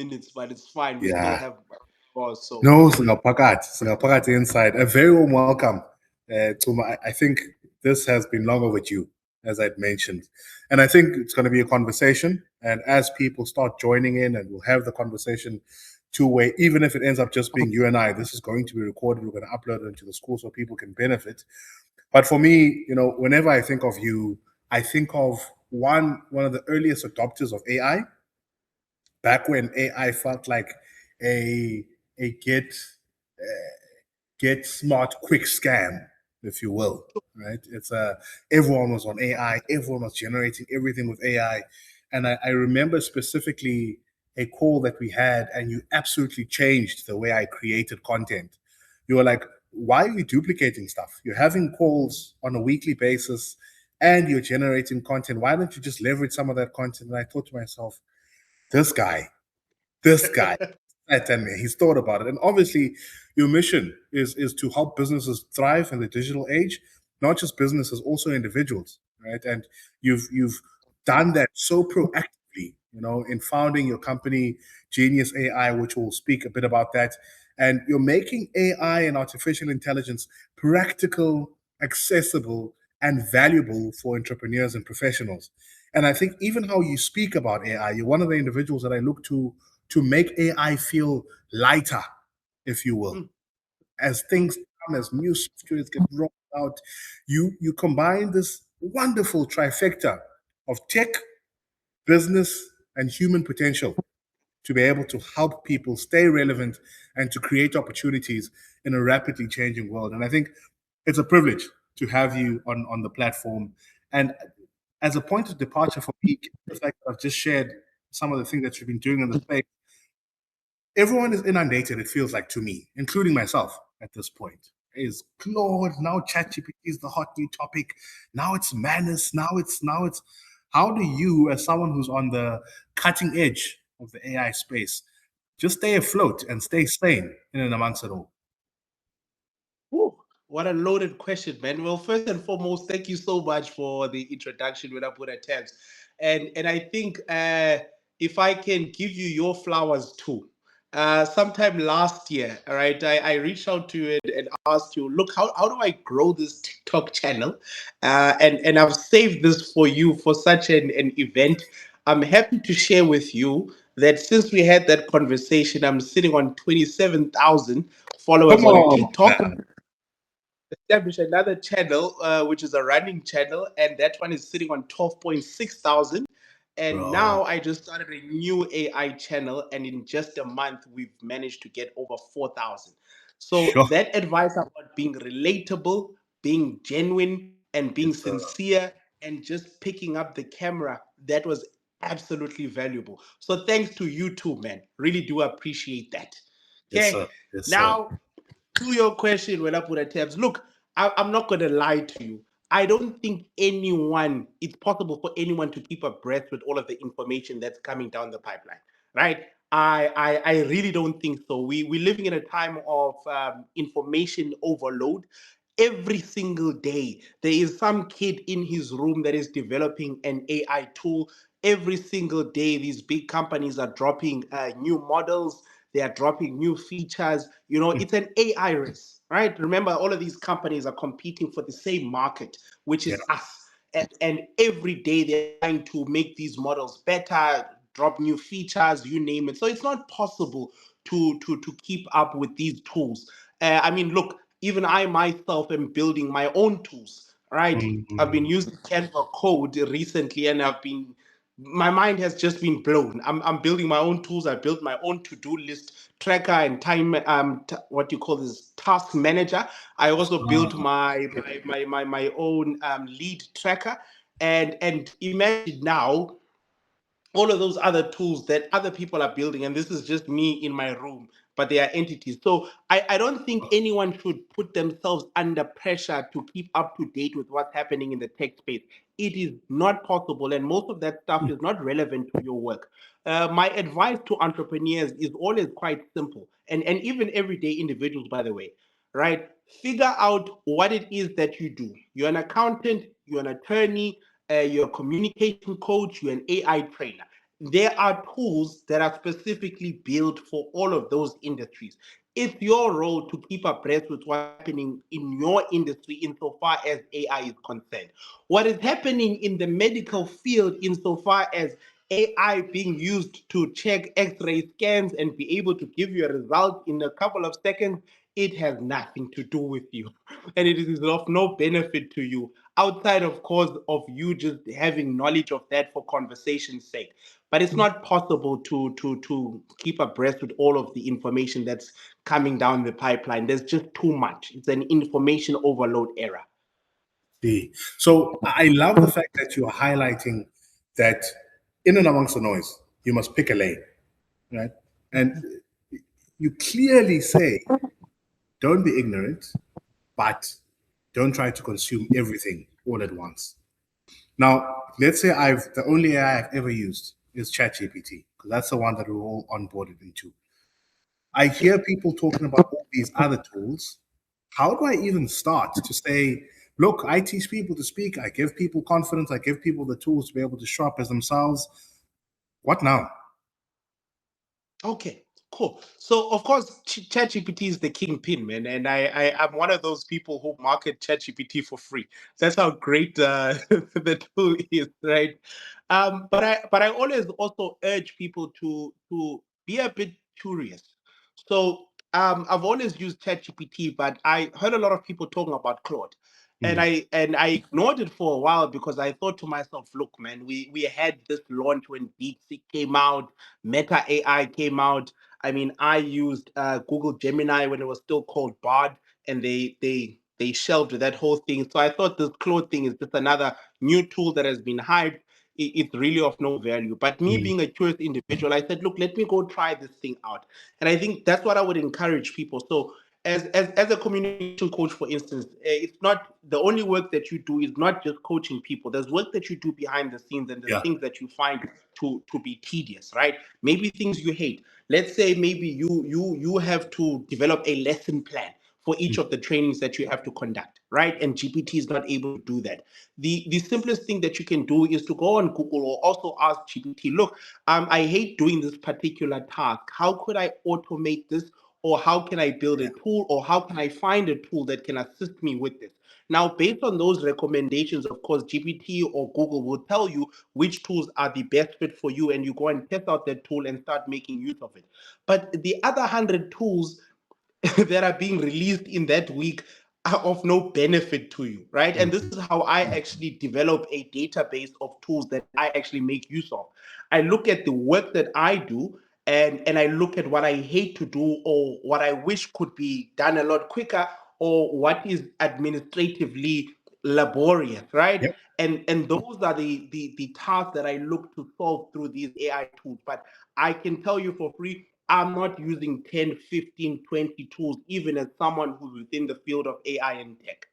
minutes, but it's fine. We still Yeah. have hours. So No, Singapore inside. A very warm welcome, Chuma. I think this has been long overdue, as I'd mentioned. And I think it's going to be a conversation. And as people start joining in, and we'll have the conversation two-way, even if it ends up just being you and I, this is going to be recorded. We're going to upload it into the school so people can benefit. But for me, whenever I think of you, I think of one of the earliest adopters of AI back when AI felt like a a get smart quick scam, if you will. Right? It's everyone was on AI, everyone was generating everything with AI. And I remember specifically a call that we had, and you absolutely changed the way I created content. You were like, why are you duplicating stuff? You're having calls on a weekly basis and you're generating content. Why don't you just leverage some of that content? And I thought to myself, this guy, this guy, and he's thought about it. And obviously, your mission is to help businesses thrive in the digital age, not just businesses, also individuals, right? And you've done that so proactively, in founding your company, Genius AI, which we'll speak a bit about that. And you're making AI and artificial intelligence practical, accessible, and valuable for entrepreneurs and professionals. And I think even how you speak about AI, you're one of the individuals that I look to make AI feel lighter, if you will. As things come, as new softwares get rolled out, you combine this wonderful trifecta of tech, business, and human potential to be able to help people stay relevant and to create opportunities in a rapidly changing world. And I think it's a privilege to have you on the platform. And as a point of departure for me, the fact that I've just shared some of the things that you've been doing in the space, everyone is inundated, it feels like to me, including myself at this point. Is Claude, now ChatGPT is the hot new topic. Now it's Manus. Now it's how do you, as someone who's on the cutting edge of the AI space, just stay afloat and stay sane in and amongst it all? Whew, what a loaded question, man. Well, first and foremost, thank you so much for the introduction when I put attempts. And I think if I can give you your flowers too. Sometime last year, all right, I reached out to you and asked you, look, how do I grow this TikTok channel? And I've saved this for you for such an event. I'm happy to share with you that since we had that conversation, I'm sitting on 27,000 followers Come on on, TikTok. man. Established another channel, which is a running channel, and that one is sitting on 12.6 thousand. And Bro. now I just started a new AI channel, and in just a month, we've managed to get over 4,000. So Sure. that advice about being relatable, being genuine, and being Yes, sir. sincere, and just picking up the camera, that was absolutely valuable. So thanks to you too, man. Really do appreciate that. Yes, Okay, sir. Yes, sir. now to your question, when I put at tabs, look, I'm not going to lie to you. I don't think it's possible for anyone to keep abreast with all of the information that's coming down the pipeline, right? I really don't think so. We're living in a time of information overload. Every single day, there is some kid in his room that is developing an AI tool. Every single day, these big companies are dropping new models, they are dropping new features. It's an AI race, right? Remember, all of these companies are competing for the same market, which Yeah. is us. And every day they're trying to make these models better, drop new features, you name it. So it's not possible to keep up with these tools. I mean, look, even I myself am building my own tools, right? I've been Mm, using Canva code recently, and my mind has just been blown. I'm building my own tools. I built my own to-do list tracker and time what you call this task manager. I also built ah, my own lead tracker, and imagine now all of those other tools that other people are building, and this is just me in my room, but they are entities. So I don't think anyone should put themselves under pressure to keep up to date with what's happening in the tech space. It is not possible, and most of that stuff is not relevant to your work. My advice to entrepreneurs is always quite simple, and even everyday individuals, by the way, right? Figure out what it is that you do. You're an accountant, you're an attorney, you're a communication coach, you're an AI trainer. there are tools that are specifically built for all of those industries. It's your role to keep abreast with what's happening in your industry insofar as AI is concerned. What is happening in the medical field insofar as AI being used to check X-ray scans and be able to give you a result in a couple of seconds, it has nothing to do with you. And it is of no benefit to you outside, of course, of you just having knowledge of that for conversation's sake. But it's not possible to keep abreast with all of the information that's coming down the pipeline. There's just too much. It's an information overload era. See. So I love the fact that you're highlighting that in and amongst the noise, you must pick a lane, right? And you clearly say, don't be ignorant, but don't try to consume everything all at once. Now, let's say the only AI I've ever used is ChatGPT, because that's the one that we're all onboarded into. I Yeah. hear people talking about all these other tools. How do I even start to say, look, I teach people to speak, I give people confidence, I give people the tools to be able to show up as themselves. What now? Okay, cool. So of course, ChatGPT is the kingpin, man, and I'm one of those people who market ChatGPT for free. That's how great the tool is, right? But I always also urge people to be a bit curious. So I've always used ChatGPT, but I heard a lot of people talking about Claude. And Mm, I ignored it for a while because I thought to myself, look, man, we had this launch when DeepSeek came out, Meta AI came out. I mean, I used Google Gemini when it was still called Bard, and they shelved that whole thing. So I thought this Claude thing is just another new tool that has been hyped. It's really of no value. But me mm, being a curious individual, I said, look, let me go try this thing out. And I think that's what I would encourage people. So as a communication coach, for instance, it's not the only work that you do is not just coaching people. There's work that you do behind the scenes, and there's yeah, things that you find to be tedious, right? Maybe things you hate. Let's say maybe you have to develop a lesson plan for each mm, of the trainings that you have to conduct, right? And GPT is not able to do that. The simplest thing that you can do is to go on Google or also ask GPT, look, I hate doing this particular task. How could I automate this? Or how can I build a yeah, tool? Or how can I find a tool that can assist me with this? Now, based on those recommendations, of course, GPT or Google will tell you which tools are the best fit for you, and you go and test out that tool and start making use of it. But the other 100 tools that are being released in that week are of no benefit to you, right? And this mm, is how I actually develop a database of tools that I actually make use of. I look at the work that I do, and I look at what I hate to do or what I wish could be done a lot quicker or what is administratively laborious, right? yep, And those are the tasks that I look to solve through these AI tools. But I can tell you for free, I'm not using 10, 15, 20 tools, even as someone who's within the field of AI and tech.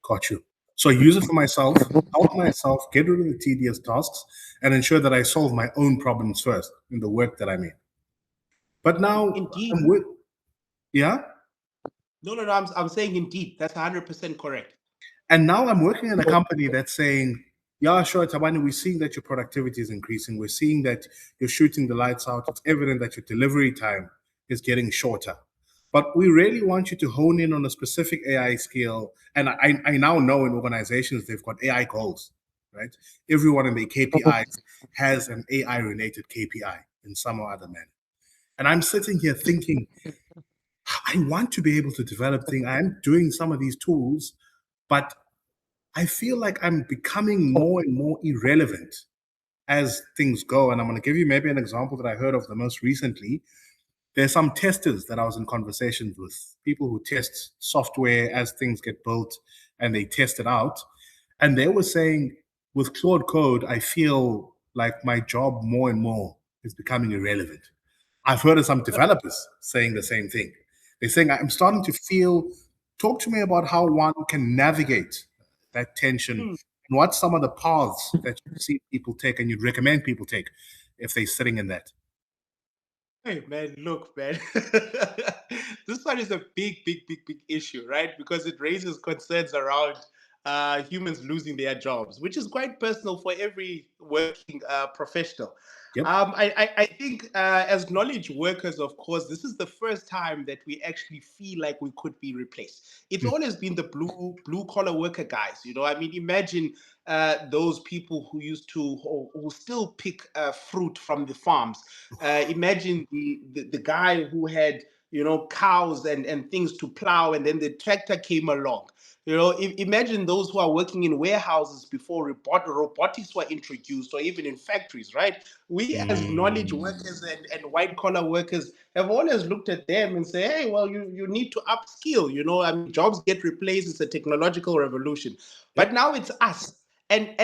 got you. So use it for myself, help myself get rid of the tedious tasks, and ensure that I solve my own problems first in the work that I'm in. But now Indeed. I'm with, yeah, No, no, no. I'm saying indeed. That's 100% correct. and now I'm working in a company that's saying, yeah, sure, Tabani, we're seeing that your productivity is increasing. We're seeing that you're shooting the lights out. It's evident that your delivery time is getting shorter. But we really want you to hone in on a specific AI skill. And I now know in organizations they've got AI goals, right? Everyone in their KPIs has an AI related KPI in some or other manner. And I'm sitting here thinking, I want to be able to develop things. I'm doing some of these tools, but I feel like I'm becoming more and more irrelevant as things go. And I'm going to give you maybe an example that I heard of the most recently. There's some testers that I was in conversations with, people who test software as things get built and they test it out. And they were saying, with Claude Code, I feel like my job more and more is becoming irrelevant. I've heard of some developers saying the same thing. They're saying, I'm starting to feel, talk to me about how one can navigate that tension Hmm. and what's some of the paths that you see people take and you'd recommend people take if they're sitting in that. Hey man, look, man. This one is a big, big, big, big issue, right? Because it raises concerns around humans losing their jobs, which is quite personal for every working professional. Yep. I think as knowledge workers, of course, this is the first time that we actually feel like we could be replaced. It's Mm. always been the blue collar worker guys. I mean, imagine those people who used to who still pick fruit from the farms. Imagine the guy who had cows and things to plow, and then the tractor came along. Imagine those who are working in warehouses before robotics were introduced, or even in factories, right? We as knowledge Mm. workers and white collar workers have always looked at them and say, hey, well, you need to upskill. I mean, jobs get replaced. It's a technological revolution. But Yep. now it's us. And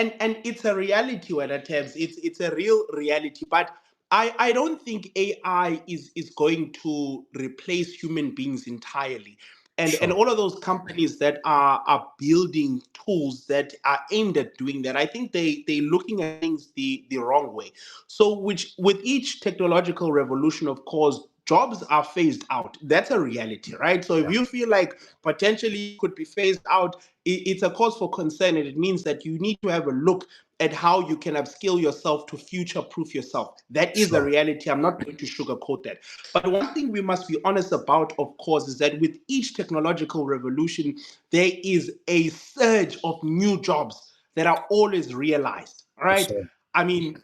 it's a reality when at times it's a real reality. But I don't think AI is going to replace human beings entirely. And Sure. all of those companies that are building tools that are aimed at doing that, I think they're looking at things the wrong way. So which with each technological revolution, of course, jobs are phased out. That's a reality, right? So if Yeah. you feel like potentially you could be phased out, it's a cause for concern, and it means that you need to have a look at how you can upskill yourself to future proof yourself. That is a Sure. reality. I'm not going to sugarcoat that. But one thing we must be honest about, of course, is that with each technological revolution, there is a surge of new jobs that are always realized, Yes, right? sir. I mean,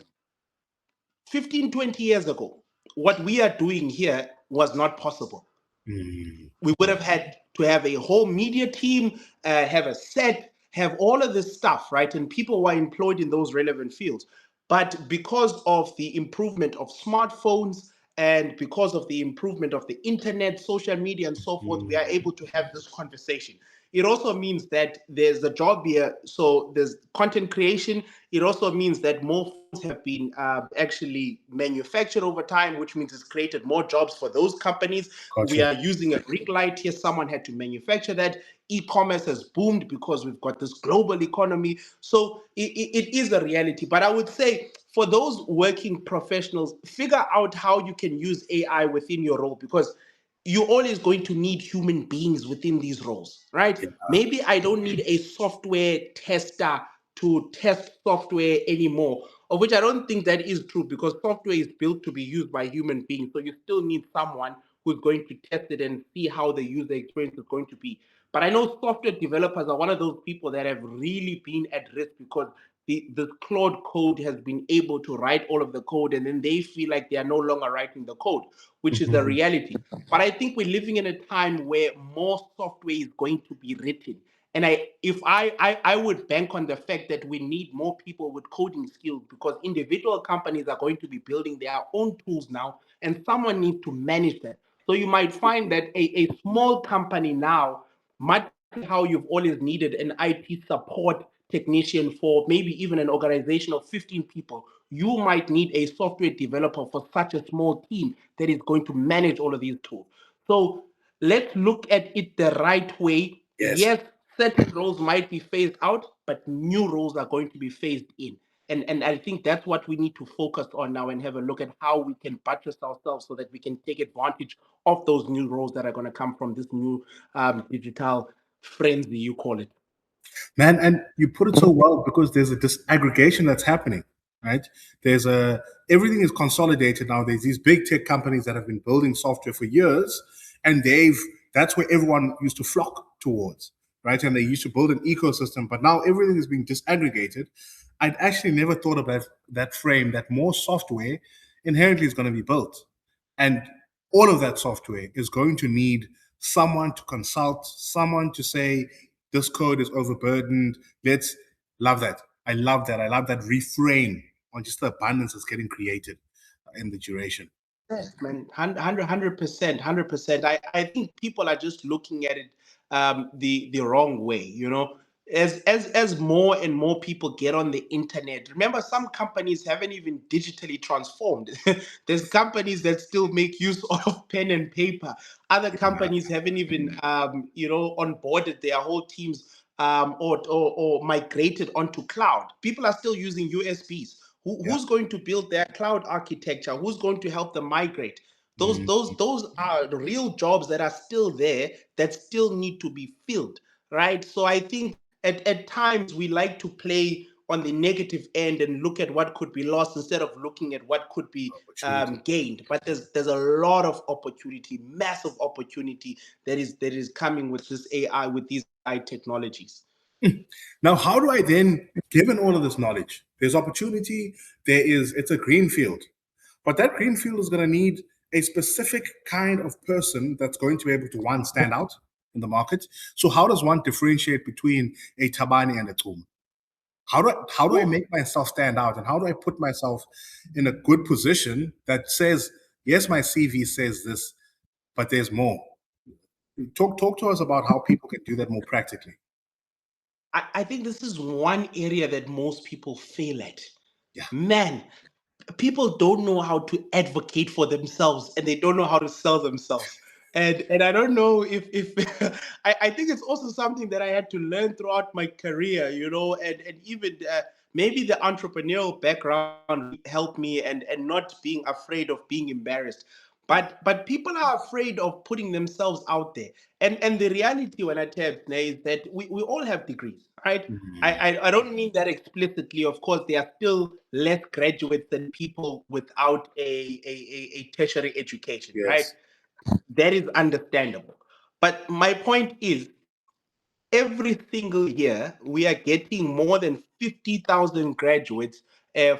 15, 20 years ago, what we are doing here was not possible. Mm. We would have had to have a whole media team, have a set, have all of this stuff, right? And people were employed in those relevant fields. But because of the improvement of smartphones and because of the improvement of the internet, social media, and so forth, we are Mm. able to have this conversation. It also means that there's a job here. So there's content creation. It also means that more phones have been actually manufactured over time, which means it's created more jobs for those companies. We Gotcha. are using a ring light here. Someone had to manufacture that. E-commerce has boomed because we've got this global economy. So it is a reality. But I would say for those working professionals, figure out how you can use AI within your role, because you're always going to need human beings within these roles, right? Yeah. Maybe I don't need a software tester to test software anymore, of which I don't think that is true, because software is built to be used by human beings. So you still need someone who's going to test it and see how the user experience is going to be. But I know software developers are one of those people that have really been at risk, because the Claude code has been able to write all of the code, and then they feel like they are no longer writing the code, which is the Mhm. reality. But I think we're living in a time where more software is going to be written. And if I would bank on the fact that we need more people with coding skills, because individual companies are going to be building their own tools now, and someone needs to manage that. So you might find that a small company now, much like how you've always needed an IT support technician for maybe even an organization of 15 people, you might need a software developer for such a small team that is going to manage all of these tools. So let's look at it the right way. Yes. Yes, certain roles might be phased out, but new roles are going to be phased in. And I think that's what we need to focus on now, and have a look at how we can buttress ourselves so that we can take advantage of those new roles that are going to come from this new digital frenzy, you call it. Man, and you put it so well, because there's a disaggregation that's happening, right? There's a Everything is consolidated now. There's these big tech companies that have been building software for years, and that's where everyone used to flock towards, right? And they used to build an ecosystem, but now everything is being disaggregated. I'd actually never thought about that frame, that more software inherently is going to be built. And all of that software is going to need someone to consult, someone to say, this code is overburdened. Let's love that. I love that. I love that reframe on just the abundance that's getting created in the duration. Yes, man, 100%, 100%. I think people are just looking at it the wrong way. As more and more people get on the internet. Remember, some companies haven't even digitally transformed. There's companies that still make use of pen and paper. Other Yeah. companies haven't even onboarded their whole teams or migrated onto cloud. People are still using USBs. Yeah. Who's going to build their cloud architecture? Who's going to help them migrate? Those Mm. those those are the real jobs that are still there, that still need to be filled, right? So I think at times we like to play on the negative end and look at what could be lost instead of looking at what could be Opportunity. gained. But there's a lot of opportunity, massive opportunity that is coming with this AI, with these AI technologies. Now, how do I then, given all of this knowledge, there's opportunity, it's a green field, but that green field is going to need a specific kind of person that's going to be able to, one, stand out in the market. So, how does one differentiate between a Tabani and a Chuma? How do I Ooh. make myself stand out, and how do I put myself in a good position that says, yes, my CV says this, but there's more. Talk to us about how people can do that more practically. I think this is one area that most people fail at. Yeah. Man, people don't know how to advocate for themselves and they don't know how to sell themselves. And I don't know if I think it's also something that I had to learn throughout my career, and even maybe the entrepreneurial background really helped me, and not being afraid of being embarrassed. But people are afraid of putting themselves out there. And the reality, when I tell you, is that we all have degrees, right? Mhm. I don't mean that explicitly. Of course, there are still less graduates than people without a tertiary education, right? Yes. That is understandable. But my point is, every single year, we are getting more than 50,000 graduates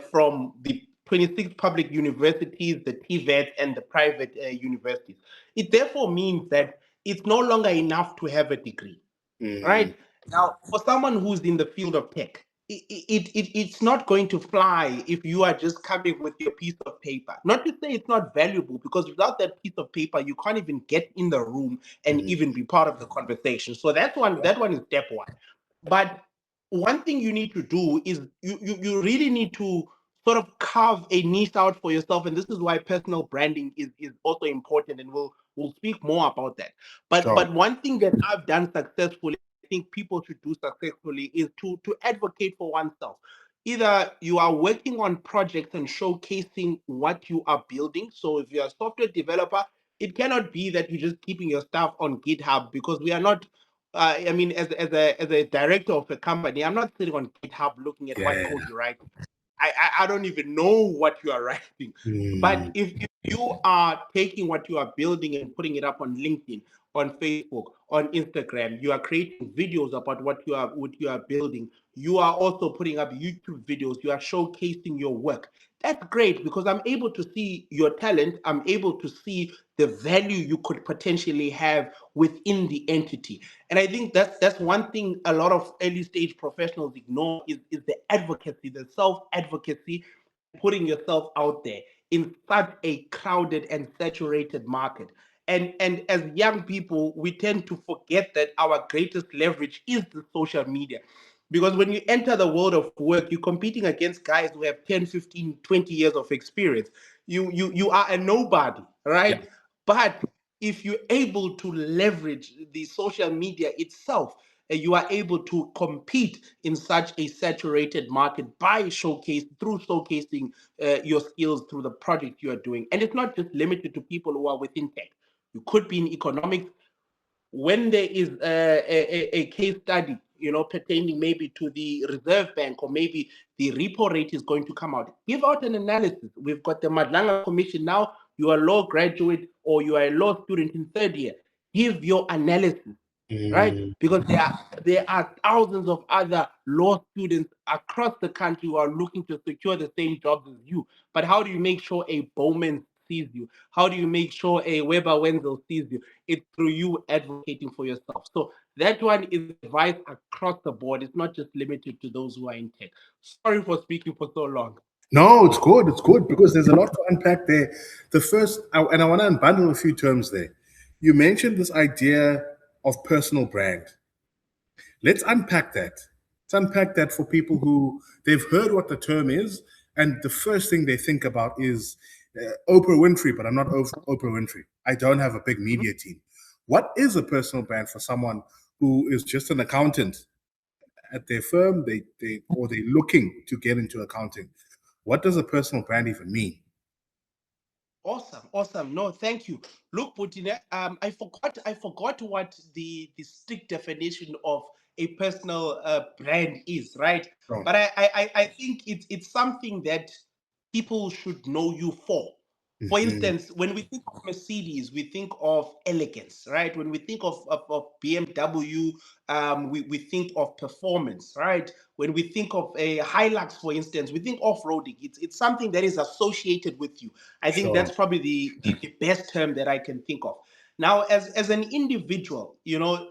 from the 26 public universities, the TVET, and the private universities. It therefore means that it's no longer enough to have a degree, Mm, right? Now, for someone who's in the field of tech, it's not going to fly if you are just coming with your piece of paper. Not to say it's not valuable, because without that piece of paper, you can't even get in the room and mm. even be part of the conversation. So that one is step one. But one thing you need to do is you really need to sort of carve a niche out for yourself. And this is why personal branding is also important, and we'll speak more about that. but Sure. but one thing that I've done successfully, I think people should do successfully, is to advocate for oneself. Either you are working on projects and showcasing what you are building. So if you're a software developer, it cannot be that you're just keeping your stuff on GitHub, because we are not. I mean, as a director of a company, I'm not sitting on GitHub looking at what Yeah. code you write. I don't even know what you are writing. But Mm, if you are taking what you are building and putting it up on LinkedIn, on Facebook, on Instagram, you are creating videos about what you are building. You are also putting up YouTube videos. You are showcasing your work. That's great, because I'm able to see your talent. I'm able to see the value you could potentially have within the entity. And I think that's one thing a lot of early stage professionals ignore, is the advocacy, the self advocacy, and putting yourself out there in such a crowded and saturated market. And as young people, we tend to forget that our greatest leverage is the social media. Because when you enter the world of work, you're competing against guys who have 10, 15, 20 years of experience. You are a nobody, yeah. right? But if you're able to leverage the social media itself, you are able to compete in such a saturated market through showcasing your skills through the project you are doing. And it's not just limited to people who are within tech. You could be in economics. When there is a case study, pertaining maybe to the Reserve Bank, or maybe the repo rate is going to come out, give out an analysis. We've got the Madlanga Commission now. You are a law graduate, or you are a law student in third year. Give your analysis, right? Mm, Because there are thousands of other law students across the country who are looking to secure the same jobs as you. But how do you make sure a Bowman sees you? How do you make sure a Weber Wenzel sees you? It's through you advocating for yourself. So that one is advice across the board. It's not just limited to those who are in tech. Sorry for speaking for so long. no, it's good. It's good because there's a lot to unpack there. And I want to unbundle a few terms there. You mentioned this idea of personal brand. Let's unpack that. Let's unpack that for people who they've heard what the term is, and the first thing they think about is Oprah Winfrey, but I'm not Oprah Winfrey. I don't have a big media team. What is a personal brand for someone who is just an accountant at their firm? They're looking to get into accounting. What does a personal brand even mean? Awesome, awesome. No, thank you. Look, Putine, I forgot what the strict definition of a personal brand is, right? Sure. But I think it's something that people should know you for. For Mhm. instance, when we think of Mercedes, we think of elegance, right? When we think of BMW, we think of performance, right? When we think of a Hilux, for instance, we think off-roading. It's something that is associated with you. I think Sure. that's probably the best term that I can think of. Now, as an individual,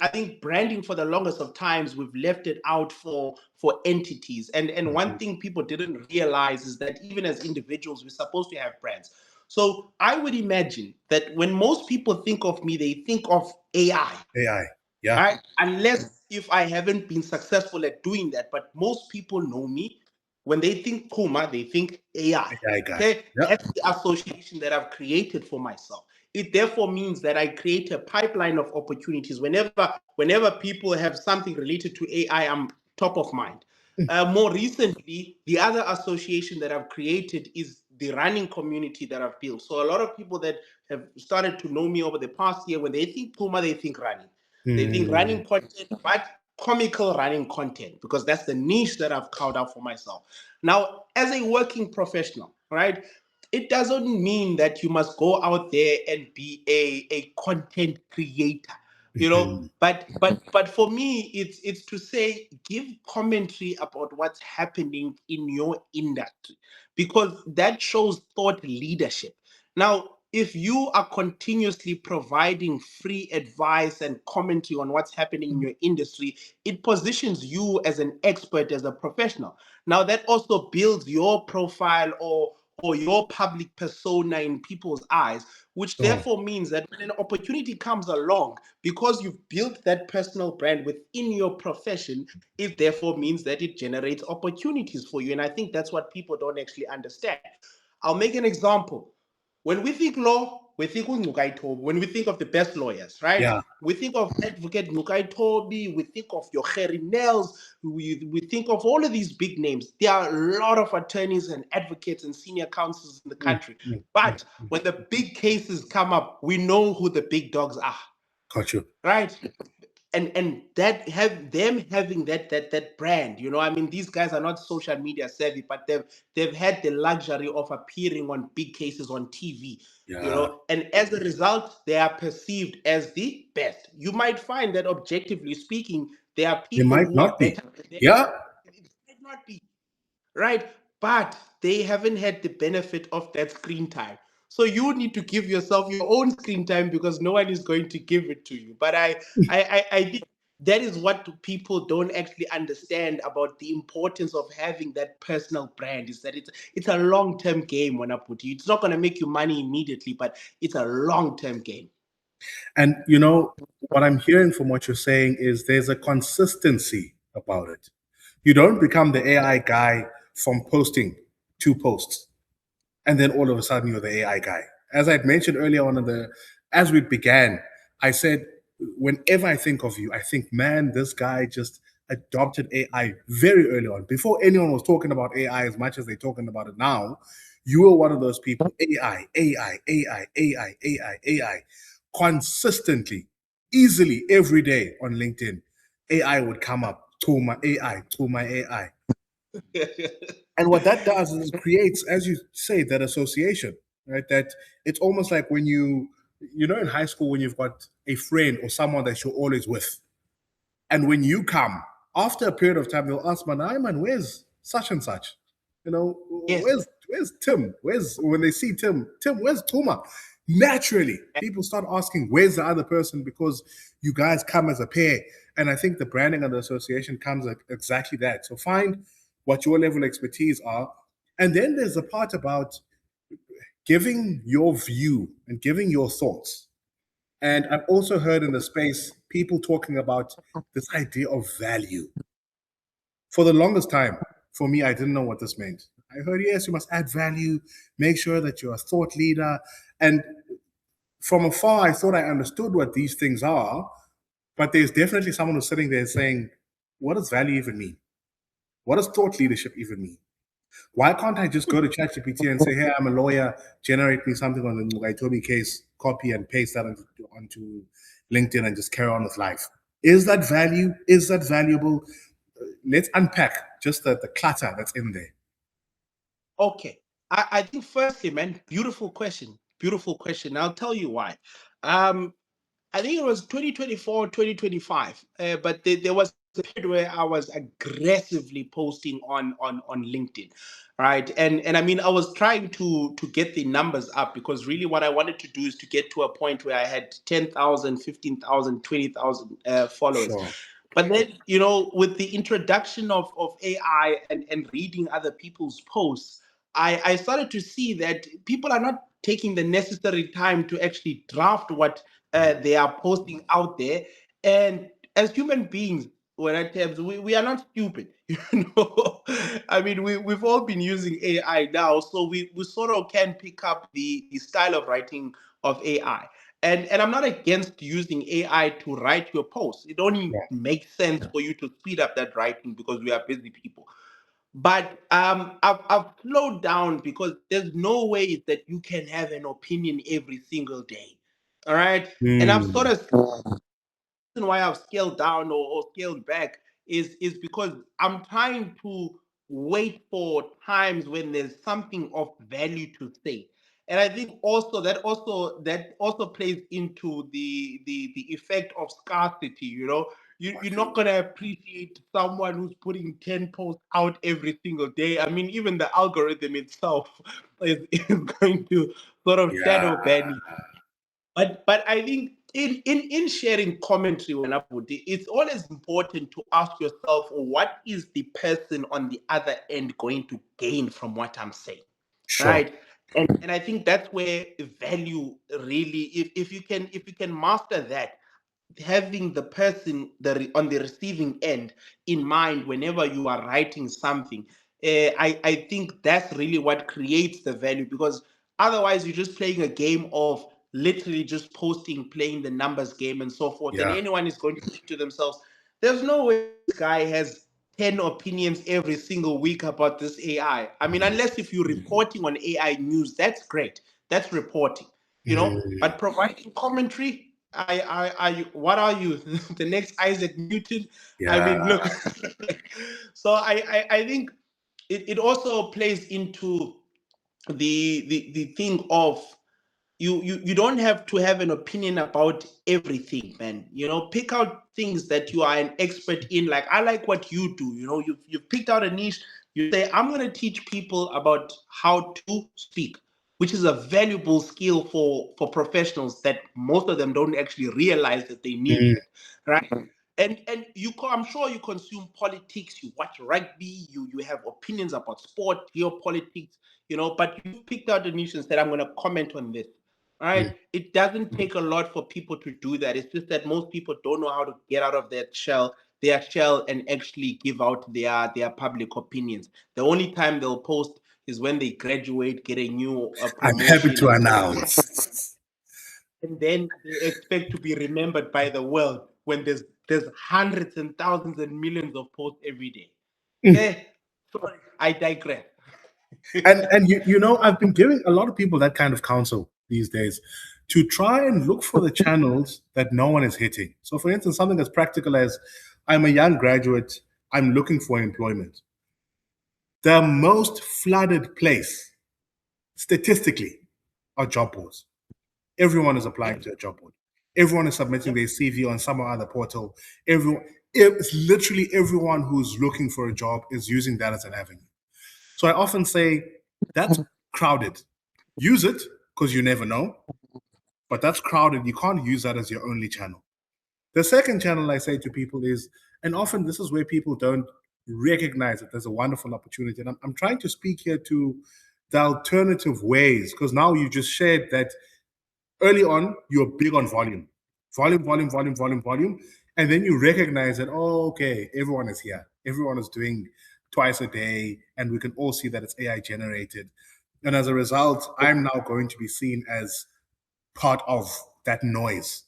I think branding for the longest of times we've left it out for entities. And one Mhm. thing people didn't realize is that even as individuals, we're supposed to have brands. So I would imagine that when most people think of me, they think of AI, AI. Yeah. right? Unless if I haven't been successful at doing that. But most people know me. When they think Chuma, they think AI. AI guy. Okay, Yep. that's the association that I've created for myself. It therefore means that I create a pipeline of opportunities. Whenever people have something related to AI, I'm top of mind. More recently, the other association that I've created is the running community that I've built. So a lot of people that have started to know me over the past year, when they think Puma, they think running. They think Mm. running content, but comical running content, because that's the niche that I've carved out for myself. Now, as a working professional, right, it doesn't mean that you must go out there and be a content creator, Mhm. but for me it's to say give commentary about what's happening in your industry, because that shows thought leadership. Now, if you are continuously providing free advice and commentary on what's happening in your industry, it positions you as an expert, as a professional. Now, that also builds your profile or your public persona in people's eyes, which Sure. therefore means that when an opportunity comes along, because you've built that personal brand within your profession, it therefore means that it generates opportunities for you. And I think that's what people don't actually understand. I'll make an example. When we think law, we think of Nukai Tobi. When we think of the best lawyers, right? Yeah. We think of Advocate Nukai Tobi. We think of your Harry Nels. We think of all of these big names. There are a lot of attorneys and advocates and senior counsels in the Mm, country. mm, mm, But mm. when the big cases come up, we know who the big dogs are, Got you. right? And that have them having that brand, I mean, these guys are not social media savvy, but they've had the luxury of appearing on big cases on TV, Yeah. and as a result they are perceived as the best. You might find that objectively speaking there are They people might who are not be. better than them. Yeah. It might not be, right? But they haven't had the benefit of that screen time. So you need to give yourself your own screen time, because no one is going to give it to you. But I think that is what people don't actually understand about the importance of having that personal brand, is that it's a long-term game. When I put you, it's not going to make you money immediately, but it's a long-term game. And what I'm hearing from what you're saying is there's a consistency about it. You don't become the AI guy from posting two posts, and then all of a sudden you're the AI guy. As I'd mentioned earlier on as we began, I said, whenever I think of you, I think, man, this guy just adopted AI very early on. Before anyone was talking about AI as much as they're talking about it now, you were one of those people, AI, AI, AI, AI, AI, AI, consistently, easily every day on LinkedIn. AI would come up, to my AI, to my AI. And what that does is it creates, as you say, that association, right? That it's almost like when in high school when you've got a friend or someone that you're always with, and when you come after a period of time, they'll ask, "Man, "Ay, man, where's such and such? Yes. Where's Tim? Where's when they see Tim, where's Tuma?" Naturally, people start asking, "Where's the other person?" Because you guys come as a pair, and I think the branding and the association comes at exactly that. So find what your level of expertise are, and then there's a part about giving your view and giving your thoughts. And I've also heard in the space people talking about this idea of value. For the longest time, for me, I didn't know what this meant. I heard, yes, you must add value, make sure that you're a thought leader. And from afar, I thought I understood what these things are, but there's definitely someone who's sitting there saying, what does value even mean? What does thought leadership even mean? Why can't I just go to ChatGPT and say, hey, I'm a lawyer, generate me something on the Mugaitobi case, copy and paste that onto LinkedIn and just carry on with life? Is that value? Is that valuable? Let's unpack just the clutter that's in there. Okay. I think firstly, man, beautiful question. Beautiful question. I'll tell you why. Um, I think it was 2024, 2025. But there was a period where I was aggressively posting on LinkedIn, right? And I mean, I was trying to get the numbers up because really what I wanted to do is to get to a point where I had 10,000, 15,000, 20,000 followers. Sure. But then, with the introduction of AI and reading other people's posts, I started to see that people are not taking the necessary time to actually draft what they are posting out there. And as human beings, when at times we are not stupid, I mean, we've all been using AI now, so we sort of can pick up the style of writing of AI. And I'm not against using AI to write your posts. It only Yeah. makes sense for you to speed up that writing because we are busy people. But I've slowed down because there's no way that you can have an opinion every single day. All right. And I've sort Mm, of reason why I've scaled down or scaled back is because I'm trying to wait for times when there's something of value to say. And I think also plays into the effect of scarcity. You're not gonna appreciate someone who's putting 10 posts out every single day. I mean, even the algorithm itself is going to sort of yeah. shadow ban you. But I think in sharing commentary when it's always important to ask yourself what is the person on the other end going to gain from what I'm saying, Sure. right? And I think that's where value really, if you can master that, having the person on the receiving end in mind whenever you are writing something, I think that's really what creates the value, because otherwise you're just playing a game of literally just posting, playing the numbers game and so forth, and Yeah. anyone is going to think to themselves, there's no way this guy has 10 opinions every single week about this AI. I mean, unless if you're reporting on AI news, that's great, that's reporting, Mm, but providing commentary, what are you? The next Isaac Newton? I yeah. mean, look. So I think it also plays into the thing of you don't have to have an opinion about everything, man. Pick out things that you are an expert in. Like, I like what you do. You've picked out a niche. You say, I'm going to teach people about how to speak, which is a valuable skill for professionals that most of them don't actually realize that they need Mm, that, right? And I'm sure you consume politics, you watch rugby, you have opinions about sport, geopolitics, but you picked out a niche and said, I'm going to comment on this. All right. mm. It doesn't take a lot for people to do that. It's just that most people don't know how to get out of their shell and actually give out their public opinions. The only time they'll post is when they graduate, get a new I'm happy promotion, to and announce. then they expect to be remembered by the world when there's hundreds and thousands and millions of posts every day. Mm. Eh, sorry, I digress. And I've been giving a lot of people that kind of counsel these days to try and look for the channels that no one is hitting. So, for instance, something as practical as I'm a young graduate, I'm looking for employment. The most flooded place statistically are job boards. Everyone is applying to a job board. Everyone is submitting their CV on some other portal. It's literally everyone who's looking for a job is using that as an avenue. So I often say that's crowded. Use it because you never know, but that's crowded. You can't use that as your only channel. The second channel I say to people is, and often this is where people don't recognize that there's a wonderful opportunity. And I'm trying to speak here to the alternative ways, because now you just shared that early on you're big on volume, volume, and then you recognize that, oh, okay, everyone is here, everyone is doing twice a day, and we can all see that it's AI generated, and as a result I'm now going to be seen as part of that noise.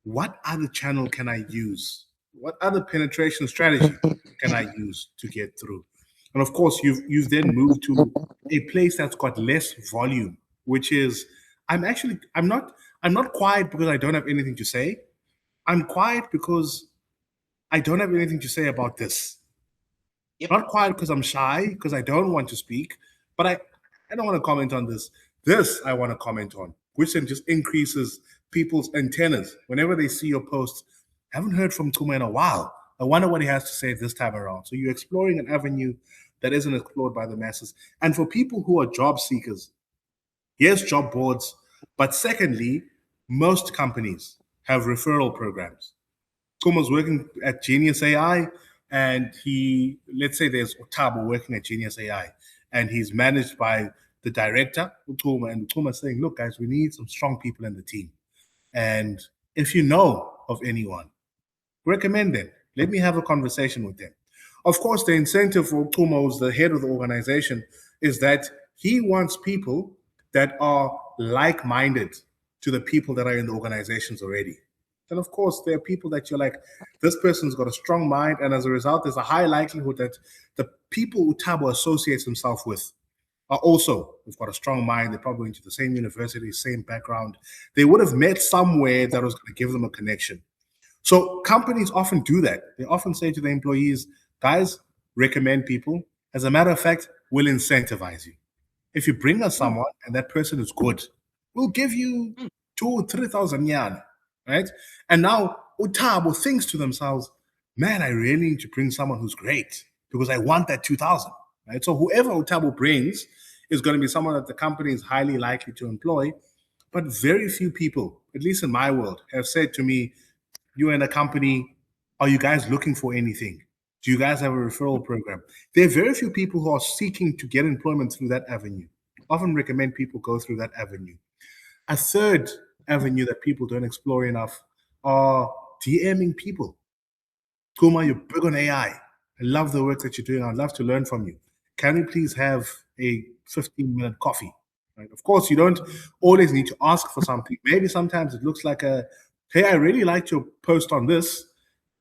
What other channel can I use? What other penetration strategy can I use to get through? And of course, you've then moved to a place that's got less volume, which is I'm not quiet because I don't have anything to say. I'm quiet because I don't have anything to say about this. Yep. Not quiet because I'm shy, because I don't want to speak, but I don't want to comment on this. This I want to comment on, which then just increases people's antennas. Whenever they see your posts, haven't heard from Chuma in a while. I wonder what he has to say this time around. So you're exploring an avenue that isn't explored by the masses. And for people who are job seekers, yes, job boards, but secondly, most companies have referral programs. Kuma's working at Genius AI, and let's say there's Otabo working at Genius AI, and he's managed by the director, Utuma, and Utuma's saying, look, guys, we need some strong people in the team. And if you know of anyone, recommend them. Let me have a conversation with them. Of course, the incentive for Utuma, who's the head of the organization, is that he wants people that are like minded to the people that are in the organizations already. And of course, there are people that you're like, this person's got a strong mind, and as a result, there's a high likelihood that the people Utabo associates himself with are also have got a strong mind. They're probably into the same university, same background. They would have met somewhere that was going to give them a connection. So companies often do that. They often say to the employees, guys, recommend people. As a matter of fact, we'll incentivize you. If you bring us Mm, someone and that person is good, we'll give you mm, 2,000, 3,000 yan, right? And now Utabo thinks to themselves, man, I really need to bring someone who's great because I want that 2,000, right? So whoever Utabo brings is going to be someone that the company is highly likely to employ. But very few people, at least in my world, have said to me, you're in a company, are you guys looking for anything? Do you guys have a referral program? There are very few people who are seeking to get employment through that avenue. Often recommend people go through that avenue. A third avenue that people don't explore enough are DMing people. Kuma, you're big on AI. I love the work that you're doing. I'd love to learn from you. Can we please have a 15-minute coffee? Right? Of course, you don't always need to ask for something. Maybe sometimes it looks like hey, I really liked your post on this.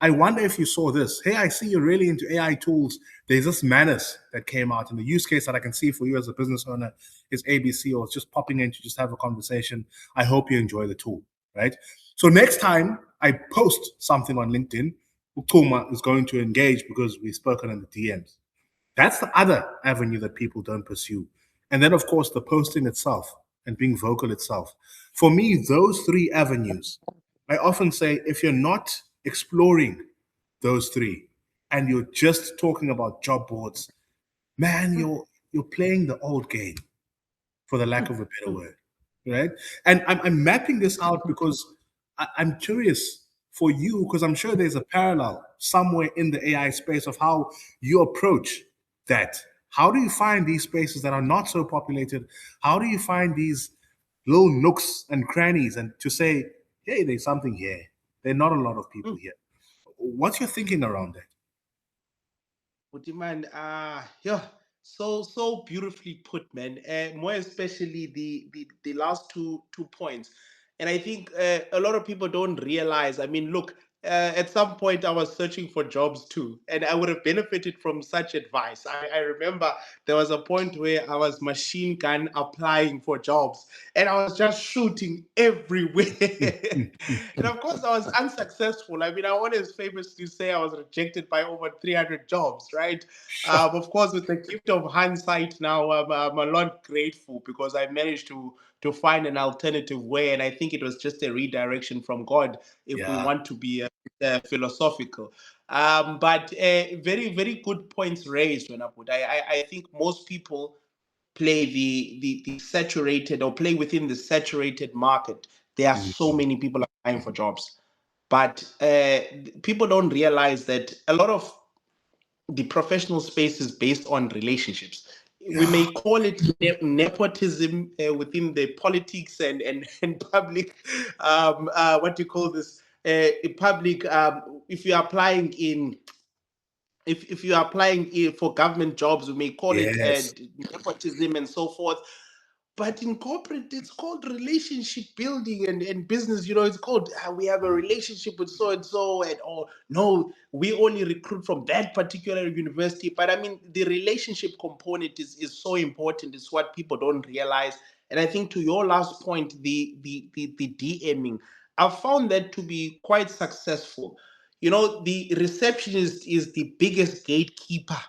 I wonder if you saw this. Hey, I see you're really into AI tools. There's this Manus that came out, and the use case that I can see for you as a business owner is ABC, or it's just popping in to just have a conversation. I hope you enjoy the tool, right? So next time I post something on LinkedIn, Ukuma is going to engage because we've spoken in the DMs. That's the other avenue that people don't pursue. And then, of course, the posting itself and being vocal itself. For me, those three avenues, I often say if you're not exploring those three and you're just talking about job boards, man, mm, you're playing the old game, for the lack mm, of a better mm, word, right? And I'm mapping this out because I'm curious for you, because I'm sure there's a parallel somewhere in the AI space of how you approach that. How do you find these spaces that are not so populated? How do you find these little nooks and crannies and to say, hey, there's something here. There are not a lot of people mm. here. What's your thinking around that? Would you mind? Yeah, so beautifully put, man. More especially the last two points, and I think a lot of people don't realize. I mean, look, at some point I was searching for jobs too, and I would have benefited from such advice. I remember there was a point where I was machine gun applying for jobs, and I was just shooting everywhere. And of course, I was unsuccessful. I mean, I always famously say I was rejected by over 300 jobs, right? Sure. Of course, with the gift of hindsight now, I'm a lot grateful because I managed to find an alternative way. And I think it was just a redirection from God if we Yeah. want to be philosophical. But very, very good points raised, when I think most people play the saturated or play within the saturated market. There are so Mhm. many people applying for jobs, but people don't realize that a lot of the professional space is based on relationships. We Yeah. may call it nepotism within the politics and public, what do you call this? Public, if you're applying in if you are applying for government jobs, we may call it Yes. nepotism and so forth. But in corporate, it's called relationship building and business. It's called we have a relationship with so and so, and or no, we only recruit from that particular university. But I mean, the relationship component is so important. It's what people don't realize. And I think to your last point, the DMing, I've found that to be quite successful. the receptionist is the biggest gatekeeper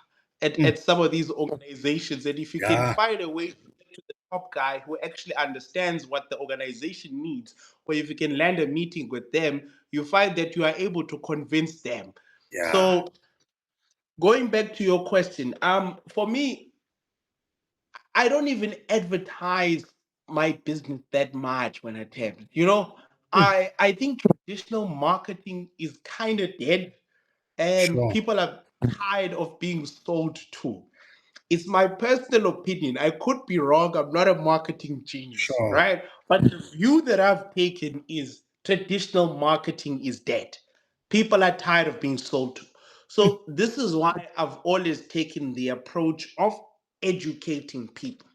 at Mm. some of these organizations. And if you can Yeah, find a way to get to the top guy who actually understands what the organization needs, or if you can land a meeting with them, you find that you are able to convince them. yeah, So going back to your question, for me, I don't even advertise my business that much when I tell it. mm, I think traditional marketing is kind of dead, and sure, people are tired of being sold to. It's my personal opinion. I could be wrong. I'm not a marketing genius, sure. right? But the view that I've taken is traditional marketing is dead. People are tired of being sold to. Mm. So this is why I've always taken the approach of educating people,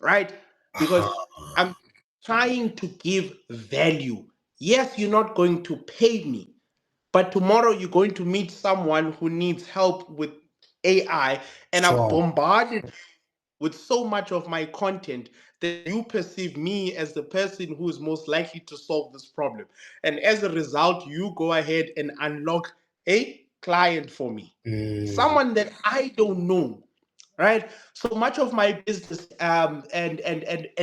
right? Because Uh-huh. I'm trying to give value. Yes, you're not going to pay me, but tomorrow you're going to meet someone who needs help with AI, and I've Sure. bombarded with so much of my content that you perceive me as the person who is most likely to solve this problem. And as a result, you go ahead and unlock a client for me, Mm, someone that I don't know, right? So much of my business and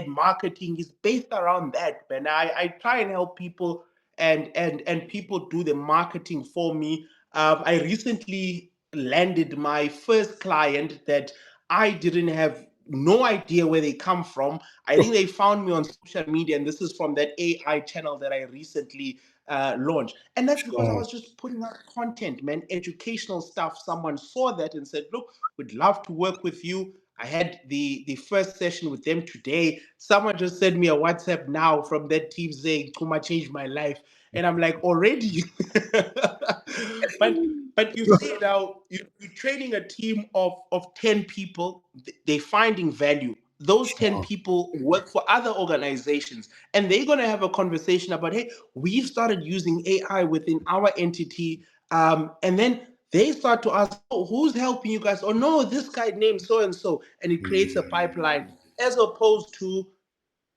marketing is based around that, man. I try and help people, and people do the marketing for me. I recently landed my first client that I didn't have no idea where they come from. I think they found me on social media, and this is from that AI channel that I recently launched. And that's because I sure. was just putting out content, man, educational stuff. Someone saw that and said, "Look, we'd love to work with you." I had the first session with them today. Someone just sent me a WhatsApp now from that team saying, "Chuma changed my life," and I'm like, already. But you see now, you're training a team of 10 people. They're finding value. Those 10 Sure. people work for other organizations, and they're going to have a conversation about, hey, we've started using AI within our entity. And then they start to ask, oh, who's helping you guys? Oh, no, this guy named so and so. And it creates a pipeline, Mm, as opposed to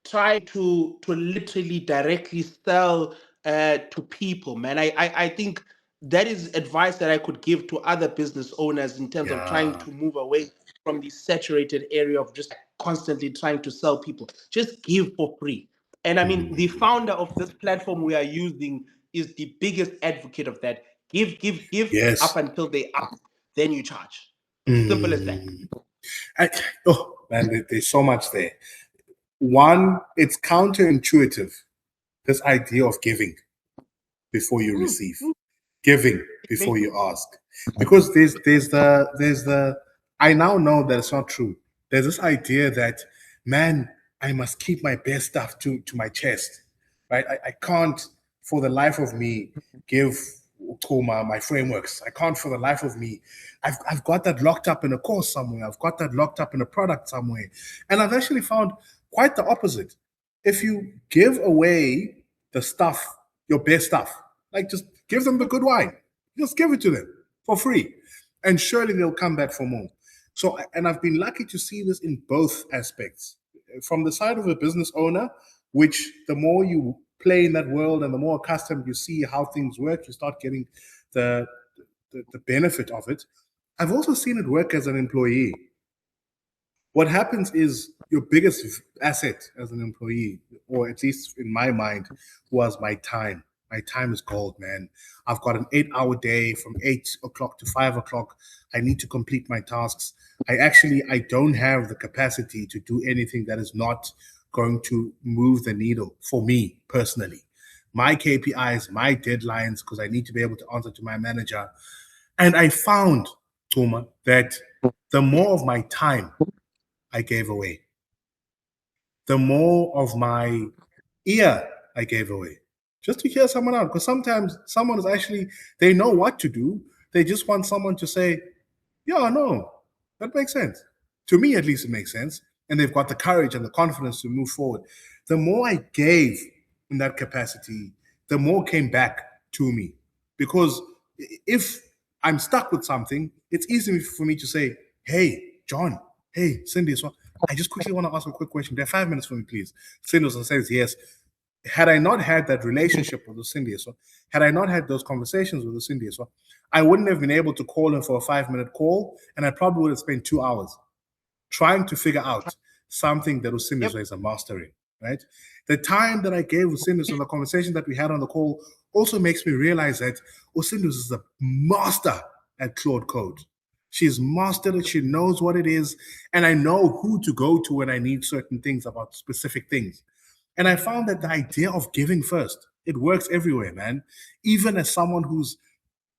try to literally directly sell to people, man. I think that is advice that I could give to other business owners in terms of trying yeah. to move away from the saturated area of just constantly trying to sell people. Just give for free. And I mean, the Mm, founder of this platform we are using is the biggest advocate of that. Give up yes. until they ask, then you charge. Simple as that. Mm. I, oh, man, there's so much there. One, it's counterintuitive, this idea of giving before you Mm, receive, mm. giving It before makes you ask, because there's the I now know that it's not true. There's this idea that, man, I must keep my best stuff to my chest, right? I can't for the life of me give Koma my frameworks. I can't for the life of me. I've got that locked up in a course somewhere. I've got that locked up in a product somewhere, and I've actually found quite the opposite. If you give away the stuff, your best stuff, like just give them the good wine, just give it to them for free, and surely they'll come back for more. So, and I've been lucky to see this in both aspects. From the side of a business owner, which the more you play in that world and the more accustomed you see how things work, you start getting the the benefit of it. I've also seen it work as an employee. What happens is your biggest asset as an employee, or at least in my mind, was my time. My time is gold, man. I've got an 8 hour day from 8 o'clock to 5 o'clock. I need to complete my tasks. I don't have the capacity to do anything that is not going to move the needle for me personally. My KPIs, my deadlines, because I need to be able to answer to my manager. And I found, Toma, that the more of my time I gave away, the more of my ear I gave away. Just to hear someone out. Because sometimes someone is actually, they know what to do. They just want someone to say, yeah, no, that makes sense. To me, at least, it makes sense. And they've got the courage and the confidence to move forward. The more I gave in that capacity, the more came back to me. Because if I'm stuck with something, it's easy for me to say, hey, John, hey, Cindy, so I just quickly want to ask a quick question. There are 5 minutes for me, please. Cindy says, yes. had I not had that relationship with Cindy, so had I not had those conversations with Cindy, so I wouldn't have been able to call him for a 5 minute call, and I probably would have spent 2 hours trying to figure out something that Usindiswa Yep. is a master in, right? The time that I gave Usindiswa and the conversation that we had on the call also makes me realize that Usindiswa is a master at Claude Code. She's mastered it. She knows what it is. And I know who to go to when I need certain things about specific things. And I found that the idea of giving first, it works everywhere, man. Even as someone who's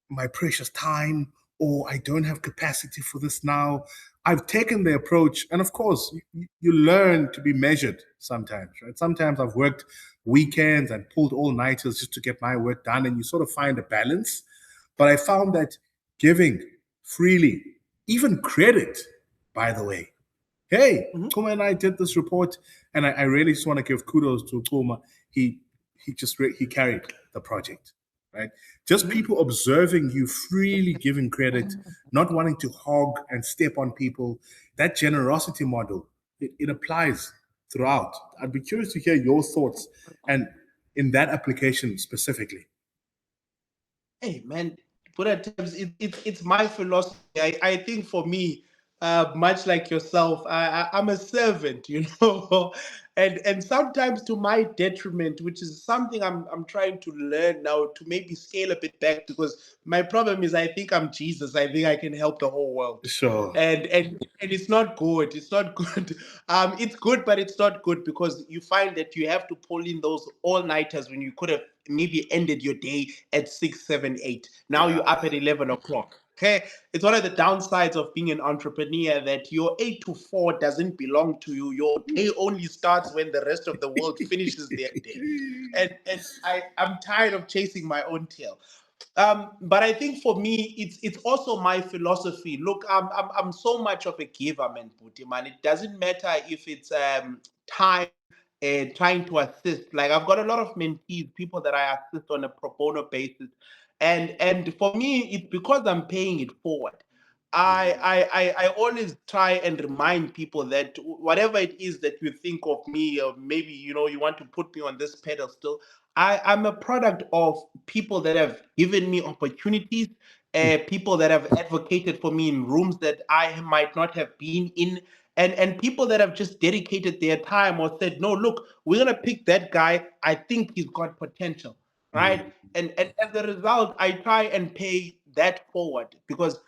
my precious time, or I don't have capacity for this now. I've taken the approach, and of course, you learn to be measured sometimes, right? Sometimes I've worked weekends and pulled all nighters just to get my work done, and you sort of find a balance. But I found that giving freely, even credit, by the way, hey, Mhm. Chuma and I did this report, and I really just want to give kudos to Chuma. He he carried the project, right? Just Mhm. people observing you, freely giving credit, not wanting to hog and step on people. That generosity model, it applies throughout. I'd be curious to hear your thoughts and in that application specifically. Hey man, but at times it's my philosophy. I think for me, much like yourself, I'm a servant, you know, and sometimes to my detriment, which is something I'm trying to learn now to maybe scale a bit back, because my problem is I think I'm Jesus. I think I can help the whole world. Sure. And it's not good. It's not good. It's good, but it's not good because you find that you have to pull in those all nighters when you could have maybe ended your day at 6, 7, 8. Now Yeah. you're up at 11 o'clock. Okay, it's one of the downsides of being an entrepreneur that your 8 to 4 doesn't belong to you. Your day only starts when the rest of the world finishes their day, and I'm tired of chasing my own tail. But I think for me, it's also my philosophy. Look, I'm so much of a giver, man, Puti, man. It doesn't matter if it's time and trying to assist. Like I've got a lot of mentees, people that I assist on a pro bono basis, and for me, it's because I'm paying it forward. I always try and remind people that whatever it is that you think of me, or maybe you want to put me on this pedestal, I'm a product of people that have given me opportunities, people that have advocated for me in rooms that I might not have been in, and people that have just dedicated their time or said, no, look, we're gonna pick that guy. I think he's got potential, right? And as a result, I try and pay that forward because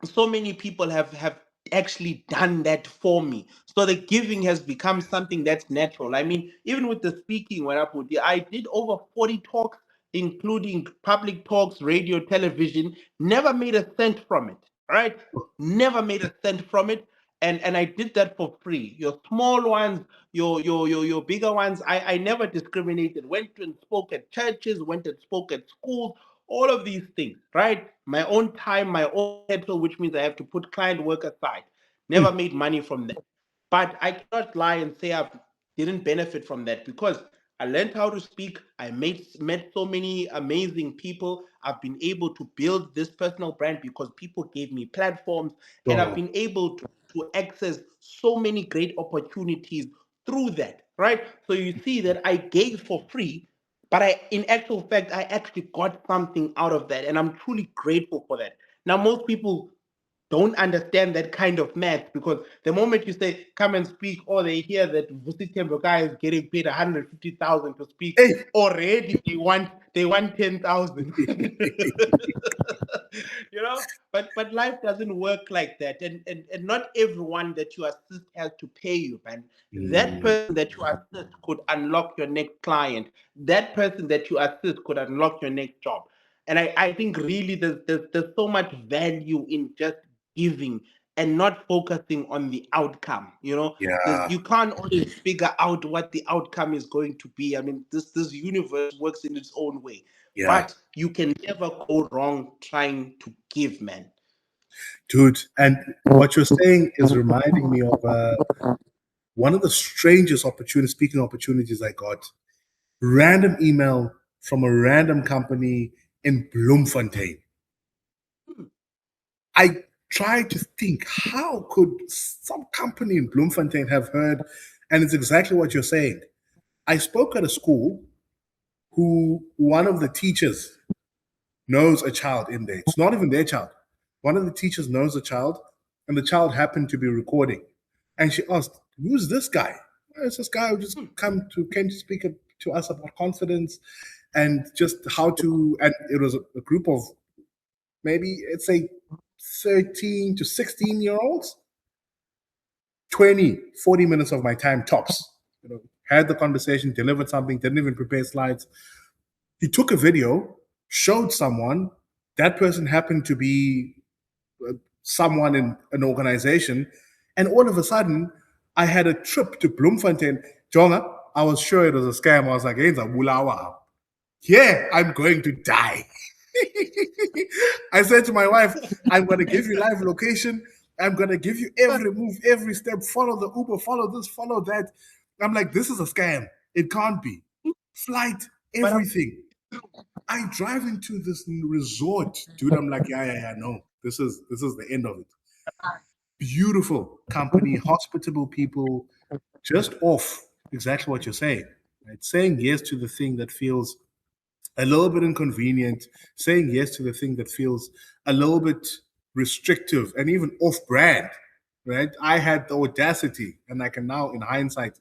so many people have actually done that for me, so the giving has become something that's natural. I mean, even with the speaking, when I did over 40 talks, including public talks, radio, television, never made a cent from it, right? Never made a cent from it. And I did that for free. Your small ones, your bigger ones, I never discriminated. Went and spoke at churches, went and spoke at schools, all of these things, right? My own time, my own capital, which means I have to put client work aside. Never made money from that. But I cannot lie and say I didn't benefit from that because I learned how to speak. I met so many amazing people. I've been able to build this personal brand because people gave me platforms, and I've Sure. been able to access so many great opportunities through that, right? So you see that I gave for free, but in actual fact, I actually got something out of that, and I'm truly grateful for that. Now, most people don't understand that kind of math because the moment you say come and speak, or they hear that Vusi Temboka is getting paid 150,000 to speak, Hey. already they want 10,000. But life doesn't work like that, and not everyone that you assist has to pay you, man. That Mm, person that you assist could unlock your next client. That person that you assist could unlock your next job. And I think really there's so much value in just giving and not focusing on the outcome. yeah. You can't always figure out what the outcome is going to be. I mean, this universe works in its own way, Yeah. but you can never go wrong trying to give, man. Dude, and what you're saying is reminding me of one of the strangest opportunities, speaking opportunities I got. Random email from a random company in Bloemfontein. I tried to think, how could some company in Bloemfontein have heard? And it's exactly what you're saying. I spoke at a school who one of the teachers knows a child in there. It's not even their child. One of the teachers knows a child, and the child happened to be recording. And she asked, "Who's this guy? "Oh, it's this guy who just came to speak to us about confidence and just how to." And it was a group of maybe let's say 13 to 16-year-olds. 20, 40 minutes of my time tops. Had the conversation, delivered something, didn't even prepare slides. He took a video, showed someone. That person happened to be someone in an organization. And all of a sudden, I had a trip to Bloemfontein. Jonah, I was sure it was a scam. I was like, "Hey, Bulawa. Yeah, I'm going to die." I said to my wife, "I'm going to give you live location. I'm going to give you every move, every step. Follow the Uber, follow this, follow that." I'm like, "This is a scam. It can't be. Flight, But everything." I drive into this resort, dude. I'm like, "Yeah, yeah, yeah. No, this is the end of it." Beautiful company, hospitable people, just off exactly what you're saying. Right? Saying yes to the thing that feels a little bit inconvenient, saying yes to the thing that feels a little bit restrictive and even off brand, right? I had the audacity, and I can now, in hindsight,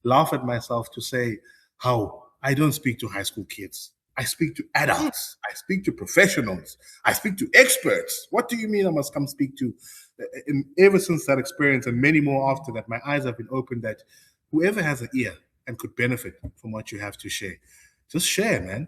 laugh at myself to say how I don't speak to high school kids. I speak to adults. I speak to professionals. I speak to experts. What do you mean I must come speak to? And ever since that experience and many more after that, my eyes have been opened that whoever has an ear and could benefit from what you have to share, just share, man.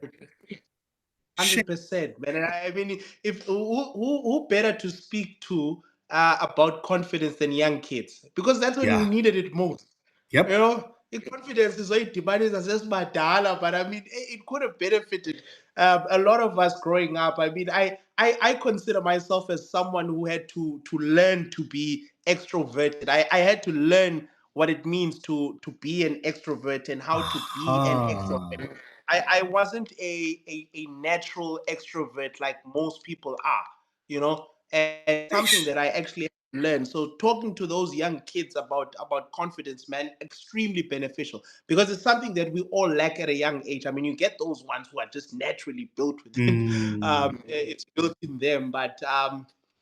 Share. 100%, man. And I mean, if who better to speak to about confidence than young kids? Because that's when we Yeah. needed it most. You Yep. know, the confidence is very demanding as just madala, but I mean, it could have benefited a lot of us growing up. I mean, I consider myself as someone who had to learn to be extroverted. I had to learn what it means to be an extrovert and how to be an Aha. extrovert. I wasn't a natural extrovert like most people are, and it's something Ish. that I actually learn. So talking to those young kids about confidence, man, extremely beneficial because it's something that we all lack at a young age. I mean, you get those ones who are just naturally built with it. Mm. It's built in them, but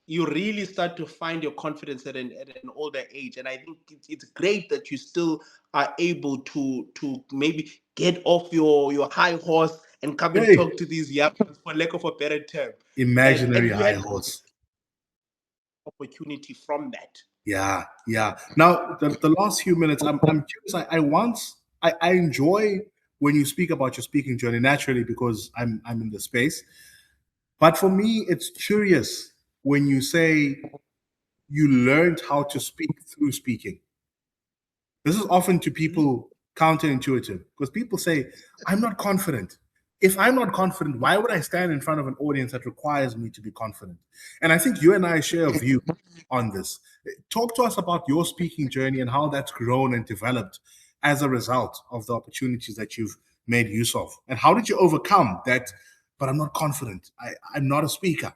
you really start to find your confidence at an older age. And I think it's great that you still are able to maybe get off your high horse and come and Hey, talk to these young ones, for lack of a better term. And imaginary you high had horse. opportunity from that. Yeah, yeah. Now, the last few minutes, I'm curious. I enjoy when you speak about your speaking journey naturally because I'm in the space. But for me, it's curious when you say you learned how to speak through speaking. This is often to people counterintuitive because people say, "I'm not confident." If I'm not confident, why would I stand in front of an audience that requires me to be confident? And I think you and I share a view on this. Talk to us about your speaking journey and how that's grown and developed as a result of the opportunities that you've made use of. And how did you overcome that? But I'm not confident. I'm not a speaker.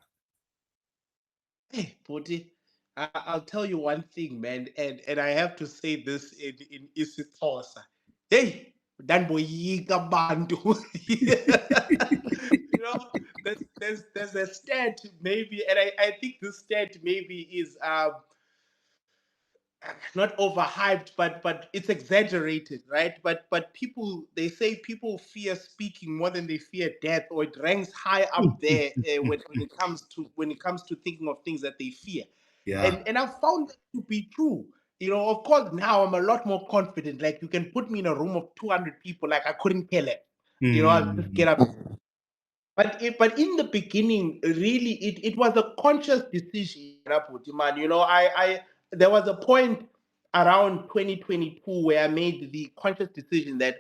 Hey, Poti, I'll tell you one thing, man, and I have to say this in isiXhosa. Hey, danboyika bantu. You know, there's a stat maybe, and I think this stat maybe is not overhyped, but it's exaggerated, right? But people, they say people fear speaking more than they fear death, or it ranks high up there when it comes to thinking of things that they fear. Yeah. And I've found that to be true. Of course, now I'm a lot more confident. Like, you can put me in a room of 200 people, like I couldn't kill it. I'll just Hmm. get up. But in the beginning, really, it was a conscious decision, Raputi, man. I there was a point around 2022 where I made the conscious decision that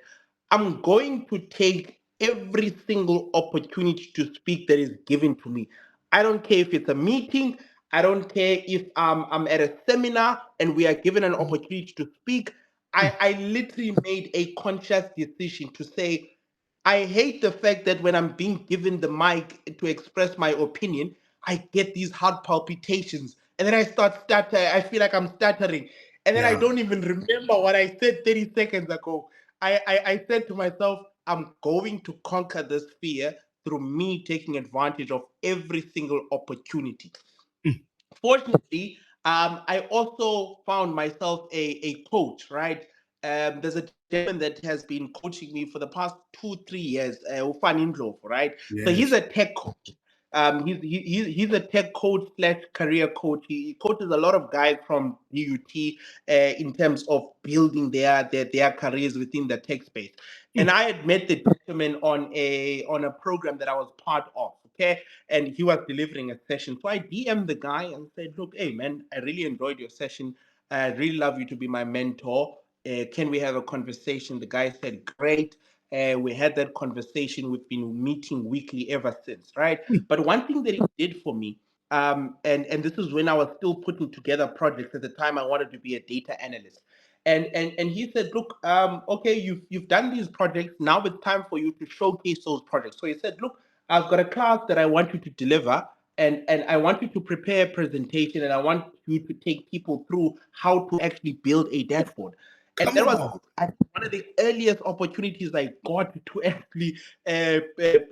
I'm going to take every single opportunity to speak that is given to me. I don't care if it's a meeting. I don't care if I'm at a seminar and we are given an opportunity to speak. I literally made a conscious decision to say, I hate the fact that when I'm being given the mic to express my opinion, I get these heart palpitations. And then I start stuttering. I feel like I'm stuttering. And then I Yeah. don't even remember what I said 30 seconds ago. I said to myself, I'm going to conquer this fear through me taking advantage of every single opportunity. Fortunately, I also found myself a coach, right? There's a gentleman that has been coaching me for the past 2, 3 years, Ufan Indlovu, right? So he's Yes. a tech coach. He's a tech coach slash career coach. He coaches a lot of guys from UT in terms of building their careers within the tech space. And I had met the gentleman on a program that I was part of. Okay, and he was delivering a session. So I DM'd the guy and said, "Look, hey man, I really enjoyed your session. I'd really love you to be my mentor. Can we have a conversation?" The guy said, "Great." We had that conversation. We've been meeting weekly ever since, right? But one thing that he did for me, and this is when I was still putting together projects. At the time, I wanted to be a data analyst. And he said, "Look, okay, you've done these projects. Now it's time for you to showcase those projects." So he said, "Look, I've got a class that I want you to deliver, and I want you to prepare a presentation, and I want you to take people through how to actually build a dashboard." And Come that was on. one of the earliest opportunities I got to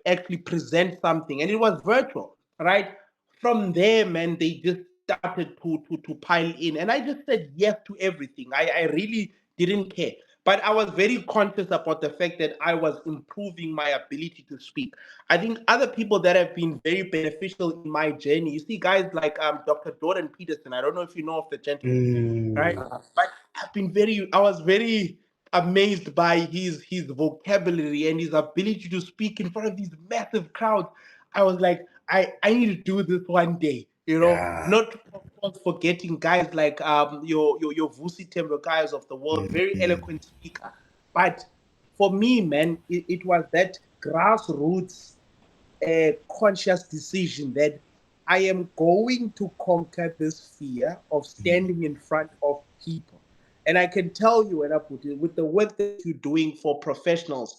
actually present something, and it was virtual, right? From there, man, they just started to pile in, and I just said yes to everything. I really didn't care. But I was very conscious about the fact that I was improving my ability to speak. I think other people that have been very beneficial in my journey, you see guys like Dr. Jordan Peterson. I don't know if you know of the gentleman, right? Mm, But I was very amazed by his vocabulary and his ability to speak in front of these massive crowds. I was like, I need to do this one day, yeah. not of course forgetting guys like your Vusi Tembo guys of the world, very Mm, eloquent speaker. But for me, man, it was that grassroots conscious decision that I am going to conquer this fear of standing in front of people. And I can tell you, and I put it with the work that you're doing for professionals,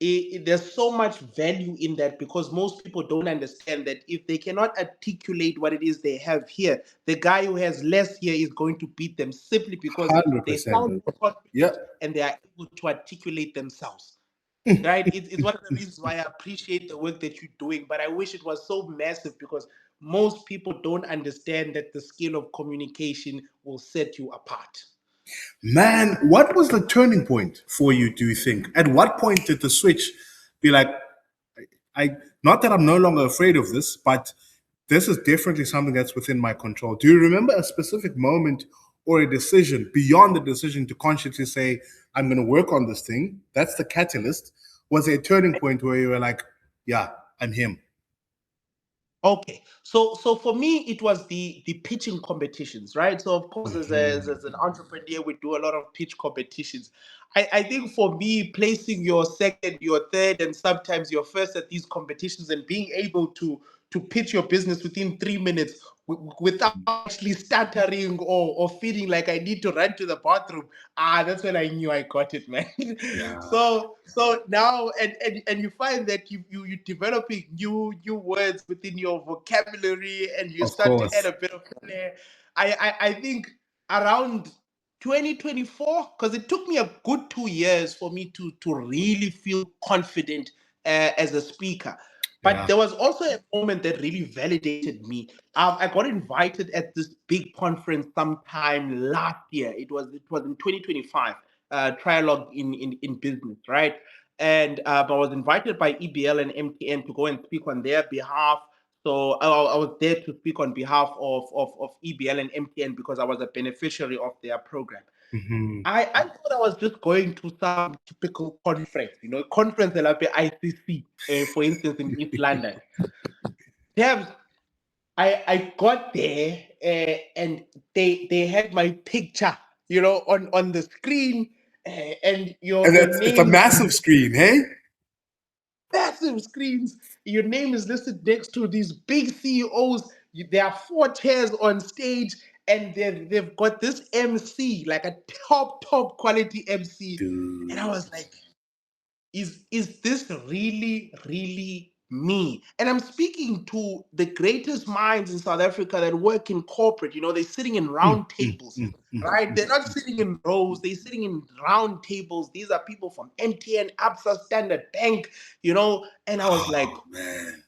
there's so much value in that because most people don't understand that if they cannot articulate what it is they have here, the guy who has less here is going to beat them simply because they 100%, sound bro. confident Yep. and they are able to articulate themselves, right? It's one of the reasons why I appreciate the work that you're doing, but I wish it was so massive because most people don't understand that the skill of communication will set you apart. Man, what was the turning point for you, do you think? At what point did the switch be like, I not that I'm no longer afraid of this, but this is definitely something that's within my control. Do you remember a specific moment or a decision beyond the decision to consciously say, I'm going to work on this thing? That's the catalyst. Was there a turning point where you were like, yeah, I'm him? Okay, so for me, it was the pitching competitions, right? So of course, as an entrepreneur, we do a lot of pitch competitions. I think for me, placing your second, your third, and sometimes your first at these competitions, and being able to pitch your business within 3 minutes without actually stuttering or feeling like I need to run to the bathroom. That's when I knew I got it, man. Yeah, So now and you find that you're developing new words within your vocabulary and you of start to add course. a bit of flair. I think around 2024, because it took me a good 2 years for me to really feel confident as a speaker. But Yeah. there was also a moment that really validated me. I got invited at this big conference sometime last year. It was in 2025, trialogue in business, right? And I was invited by EBL and MTN to go and speak on their behalf. So I was there to speak on behalf of EBL and MTN because I was a beneficiary of their program. Hmm. I thought I was just going to some typical conference, conference like ICC, for instance, in East London. Tabs, I got there and they had my picture, on the screen, and And your it's a name is massive screen, hey? massive screens. Your name is listed next to these big CEOs. There are four chairs on stage, and they've got this MC, like a top quality MC. And I Dude. was like, is this really me. And I'm speaking to the greatest minds in South Africa that work in corporate. They're sitting in Mm, round mm, tables, mm, mm, right? mm. They're not sitting in rows, they're sitting in round tables. These are people from MTN, Absa, Standard Bank, and I was like, Oh man,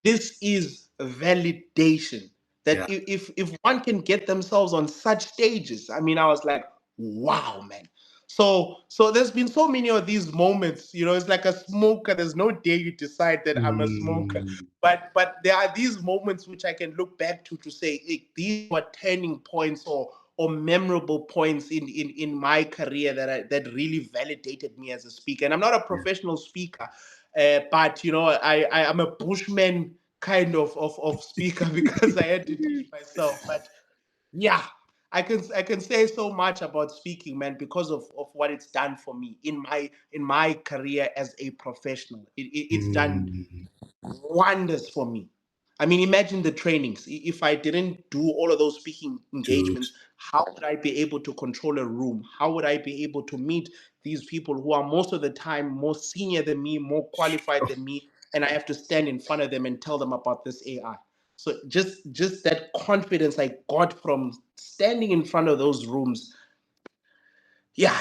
this is validation that yeah. if one can get themselves on such stages. I mean, I was like, wow, man. So there's been so many of these moments. It's like a smoker. There's no day you decide that I'm a smoker, Mm, but there are these moments which I can look back to say, these were turning points or memorable points in my career that really validated me as a speaker. And I'm not a yeah. professional speaker, but I am a bushman kind of speaker because I had to teach myself. But yeah, I can say so much about speaking, man, because of what it's done for me in my career as a professional. It's done Mm, wonders for me. I mean, imagine the trainings. If I didn't do all of those speaking dude. engagements, how would I be able to control a room? How would I be able to meet these people who are most of the time more senior than me, more qualified than me, and I have to stand in front of them and tell them about this AI? So just that confidence I got from standing in front of those rooms, yeah,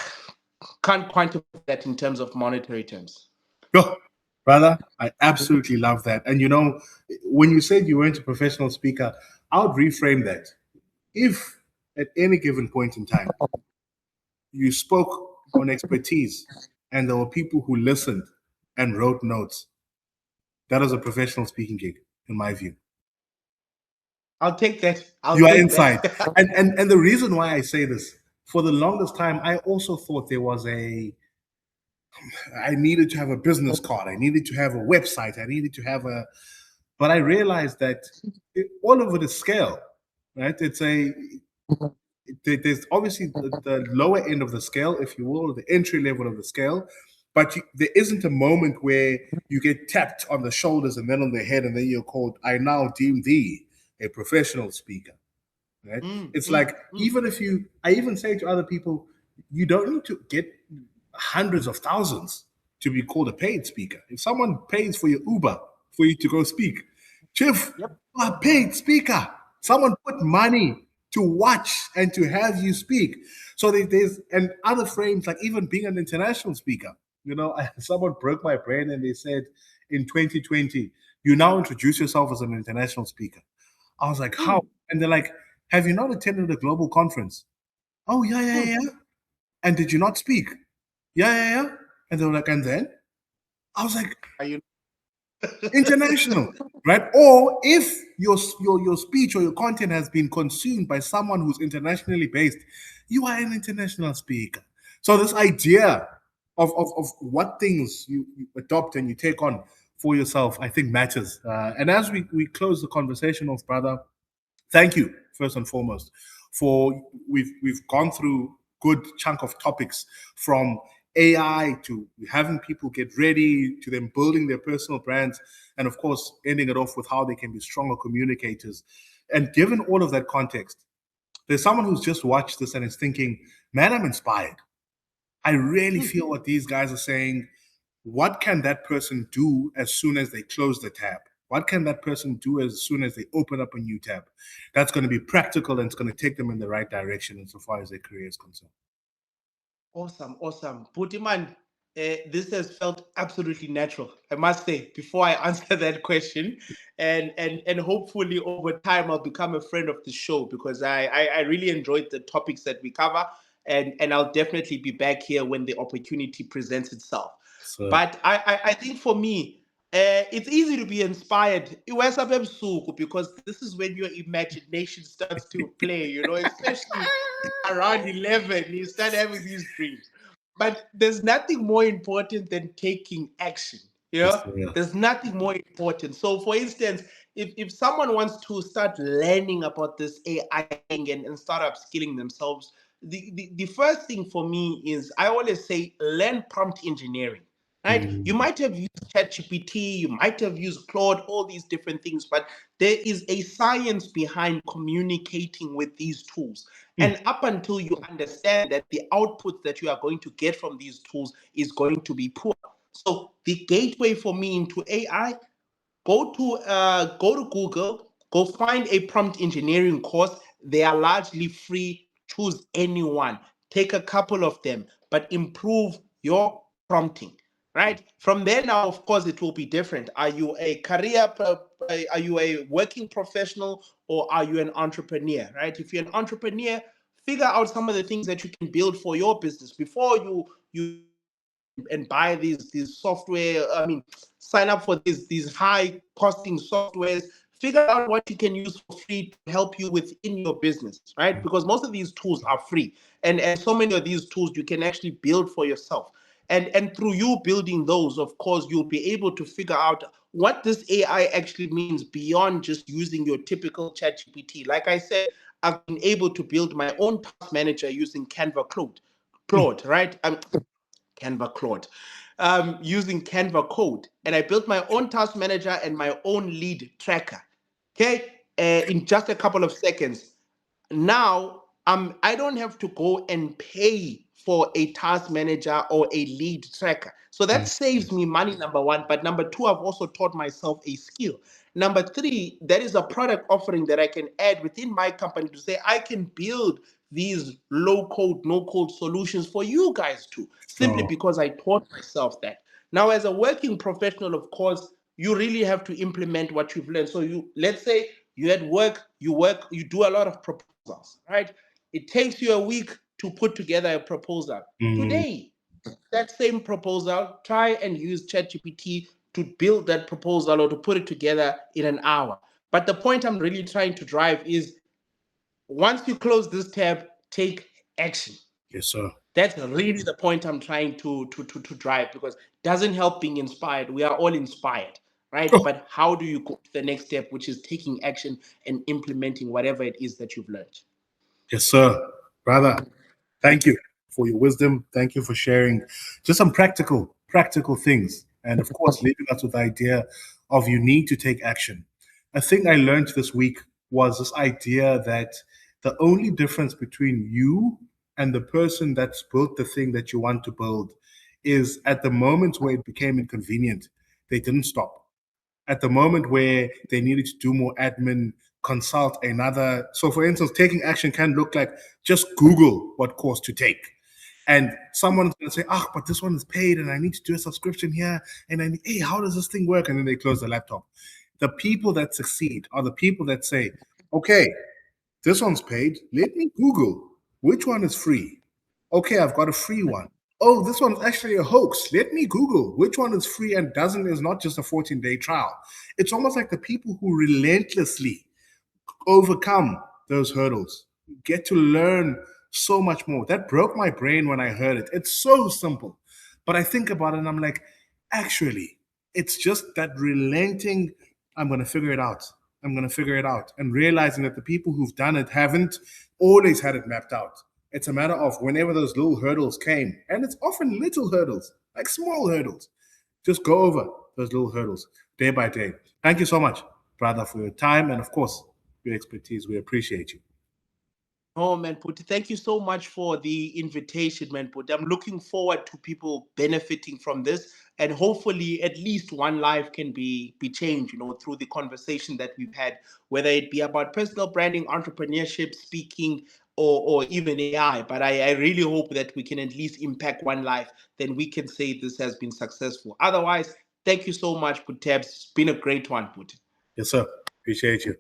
can't quantify that in terms of monetary terms. Yo, brother, I absolutely love that. And when you said you weren't a professional speaker, I would reframe that. If at any given point in time you spoke on expertise and there were people who listened and wrote notes, that was a professional speaking gig, in my view. I'll take that. You I'll are take inside. that. And the reason why I say this, for the longest time, I also thought I needed to have a business card. I needed to have a website. I needed to have but I realized that all over the scale, right? There's obviously the lower end of the scale, if you will, or the entry level of the scale, but there isn't a moment where you get tapped on the shoulders and then on the head, and then you're called, I now deem thee a professional speaker, right? Mm, It's mm, like, mm. even if I even say to other people, you don't need to get hundreds of thousands to be called a paid speaker. If someone pays for your Uber for you to go speak, Chief, Yep. you're a paid speaker. Someone put money to watch and to have you speak. So there's and other frames, like even being an international speaker. Someone broke my brain and they said in 2020, you now introduce yourself as an international speaker. I was like, how? Mm, And they're like, have you not attended a global conference? Oh, yeah, yeah, mm. yeah. And did you not speak? Yeah, yeah, yeah. And they were like, and then? I was like, Are you? international, right? Or if your speech or your content has been consumed by someone who's internationally based, you are an international speaker. So this idea of what things you adopt and you take on for yourself, I think matters. And as we close the conversation off, brother, thank you first and foremost for we've gone through good chunk of topics, from AI to having people get ready to them building their personal brands, and of course ending it off with how they can be stronger communicators. And given all of that context, there's someone who's just watched this and is thinking, man, I'm inspired. I really Mm. feel what these guys are saying. What can that person do as soon as they close the tab? What can that person do as soon as they open up a new tab? That's going to be practical and it's going to take them in the right direction insofar as their career is concerned. Awesome, awesome. Putiman, this has felt absolutely natural, I must say, before I answer that question. And hopefully over time I'll become a friend of the show because I really enjoyed the topics that we cover. And I'll definitely be back here when the opportunity presents itself. So, But I think for me, it's easy to be inspired. Iwesa ebusuku, because this is when your imagination starts to play, especially around 11, you start having these dreams. But there's nothing more important than taking action. yes, sir. There's nothing more important. So, for instance, if someone wants to start learning about this AI thing and start upskilling themselves, the first thing for me is I always say learn prompt engineering. Right? You Mm, might have used ChatGPT, you might have used Claude, all these different things, but there is a science behind communicating with these tools. mm, And up until you understand that the output that you are going to get from these tools is going to be poor. So the gateway for me into AI, go to Google, go find a prompt engineering course. They are largely free. Choose anyone. Take a couple of them, but improve your prompting. Right from there, now of course it will be different. Are you a are you a working professional, or are you an entrepreneur? Right, if you're an entrepreneur, figure out some of the things that you can build for your business before you go and buy these software. I mean, sign up for these high costing softwares. Figure out what you can use for free to help you within your business, right? Because most of these tools are free, and so many of these tools you can actually build for yourself. And through you building those, of course, you'll be able to figure out what this AI actually means beyond just using your typical chat GPT. Like I said, I've been able to build my own task manager using Canva Claude, right? Canva Claude, using Canva code. And I built my own task manager and my own lead tracker. Okay, in just a couple of seconds. Now I don't have to go and pay for a task manager or a lead tracker. So that Mm. saves me money, number one. But number two, I've also taught myself a skill. Number three, there is a product offering that I can add within my company to say I can build these low code, no code solutions for you guys too, simply So, because I taught myself that. Now, as a working professional, of course, you really have to implement what you've learned. So you, let's say you at work, you do a lot of proposals, right? It takes you a week to put together a proposal. mm, Today, that same proposal, try and use ChatGPT to build that proposal or to put it together in an hour. But the point I'm really trying to drive is once you close this tab, take action. yes, sir. That's really the point I'm trying to drive, because it doesn't help being inspired. We are all inspired, right? Oh, But how do you go to the next step, which is taking action and implementing whatever it is that you've learned? yes, sir. Brother, thank you for your wisdom. Thank you for sharing just some practical things. And of course, leaving us with the idea of you need to take action. A thing I learned this week was this idea that the only difference between you and the person that's built the thing that you want to build is at the moment where it became inconvenient, they didn't stop. At the moment where they needed to do more admin, consult another. So, for instance, taking action can look like just Google what course to take. And someone's going to say, ah, but this one is paid and I need to do a subscription here. And then, hey, how does this thing work? And then they close the laptop. The people that succeed are the people that say, okay, this one's paid. Let me Google which one is free. Okay, I've got a free one. Oh, this one's actually a hoax. Let me Google which one is free and doesn't is not just a 14-day trial. It's almost like the people who relentlessly overcome those hurdles, get to learn so much more. That broke my brain when I heard it. It's so simple. But I think about it and I'm like, actually, it's just that relenting, I'm going to figure it out. I'm going to figure it out. And realizing that the people who've done it haven't always had it mapped out. It's a matter of whenever those little hurdles came, and it's often little hurdles, like small hurdles, just go over those little hurdles day by day. Thank you so much, brother, for your time and, of course, your expertise. We appreciate you. Oh man, Puti, thank you so much for the invitation, man. Puti, I'm looking forward to people benefiting from this, and hopefully, at least one life can be changed. Through the conversation that we've had, whether it be about personal branding, entrepreneurship, speaking, or even AI. But I really hope that we can at least impact one life. Then we can say this has been successful. Otherwise, thank you so much, Puti. It's been a great one, Puti. Yes, sir. Appreciate you.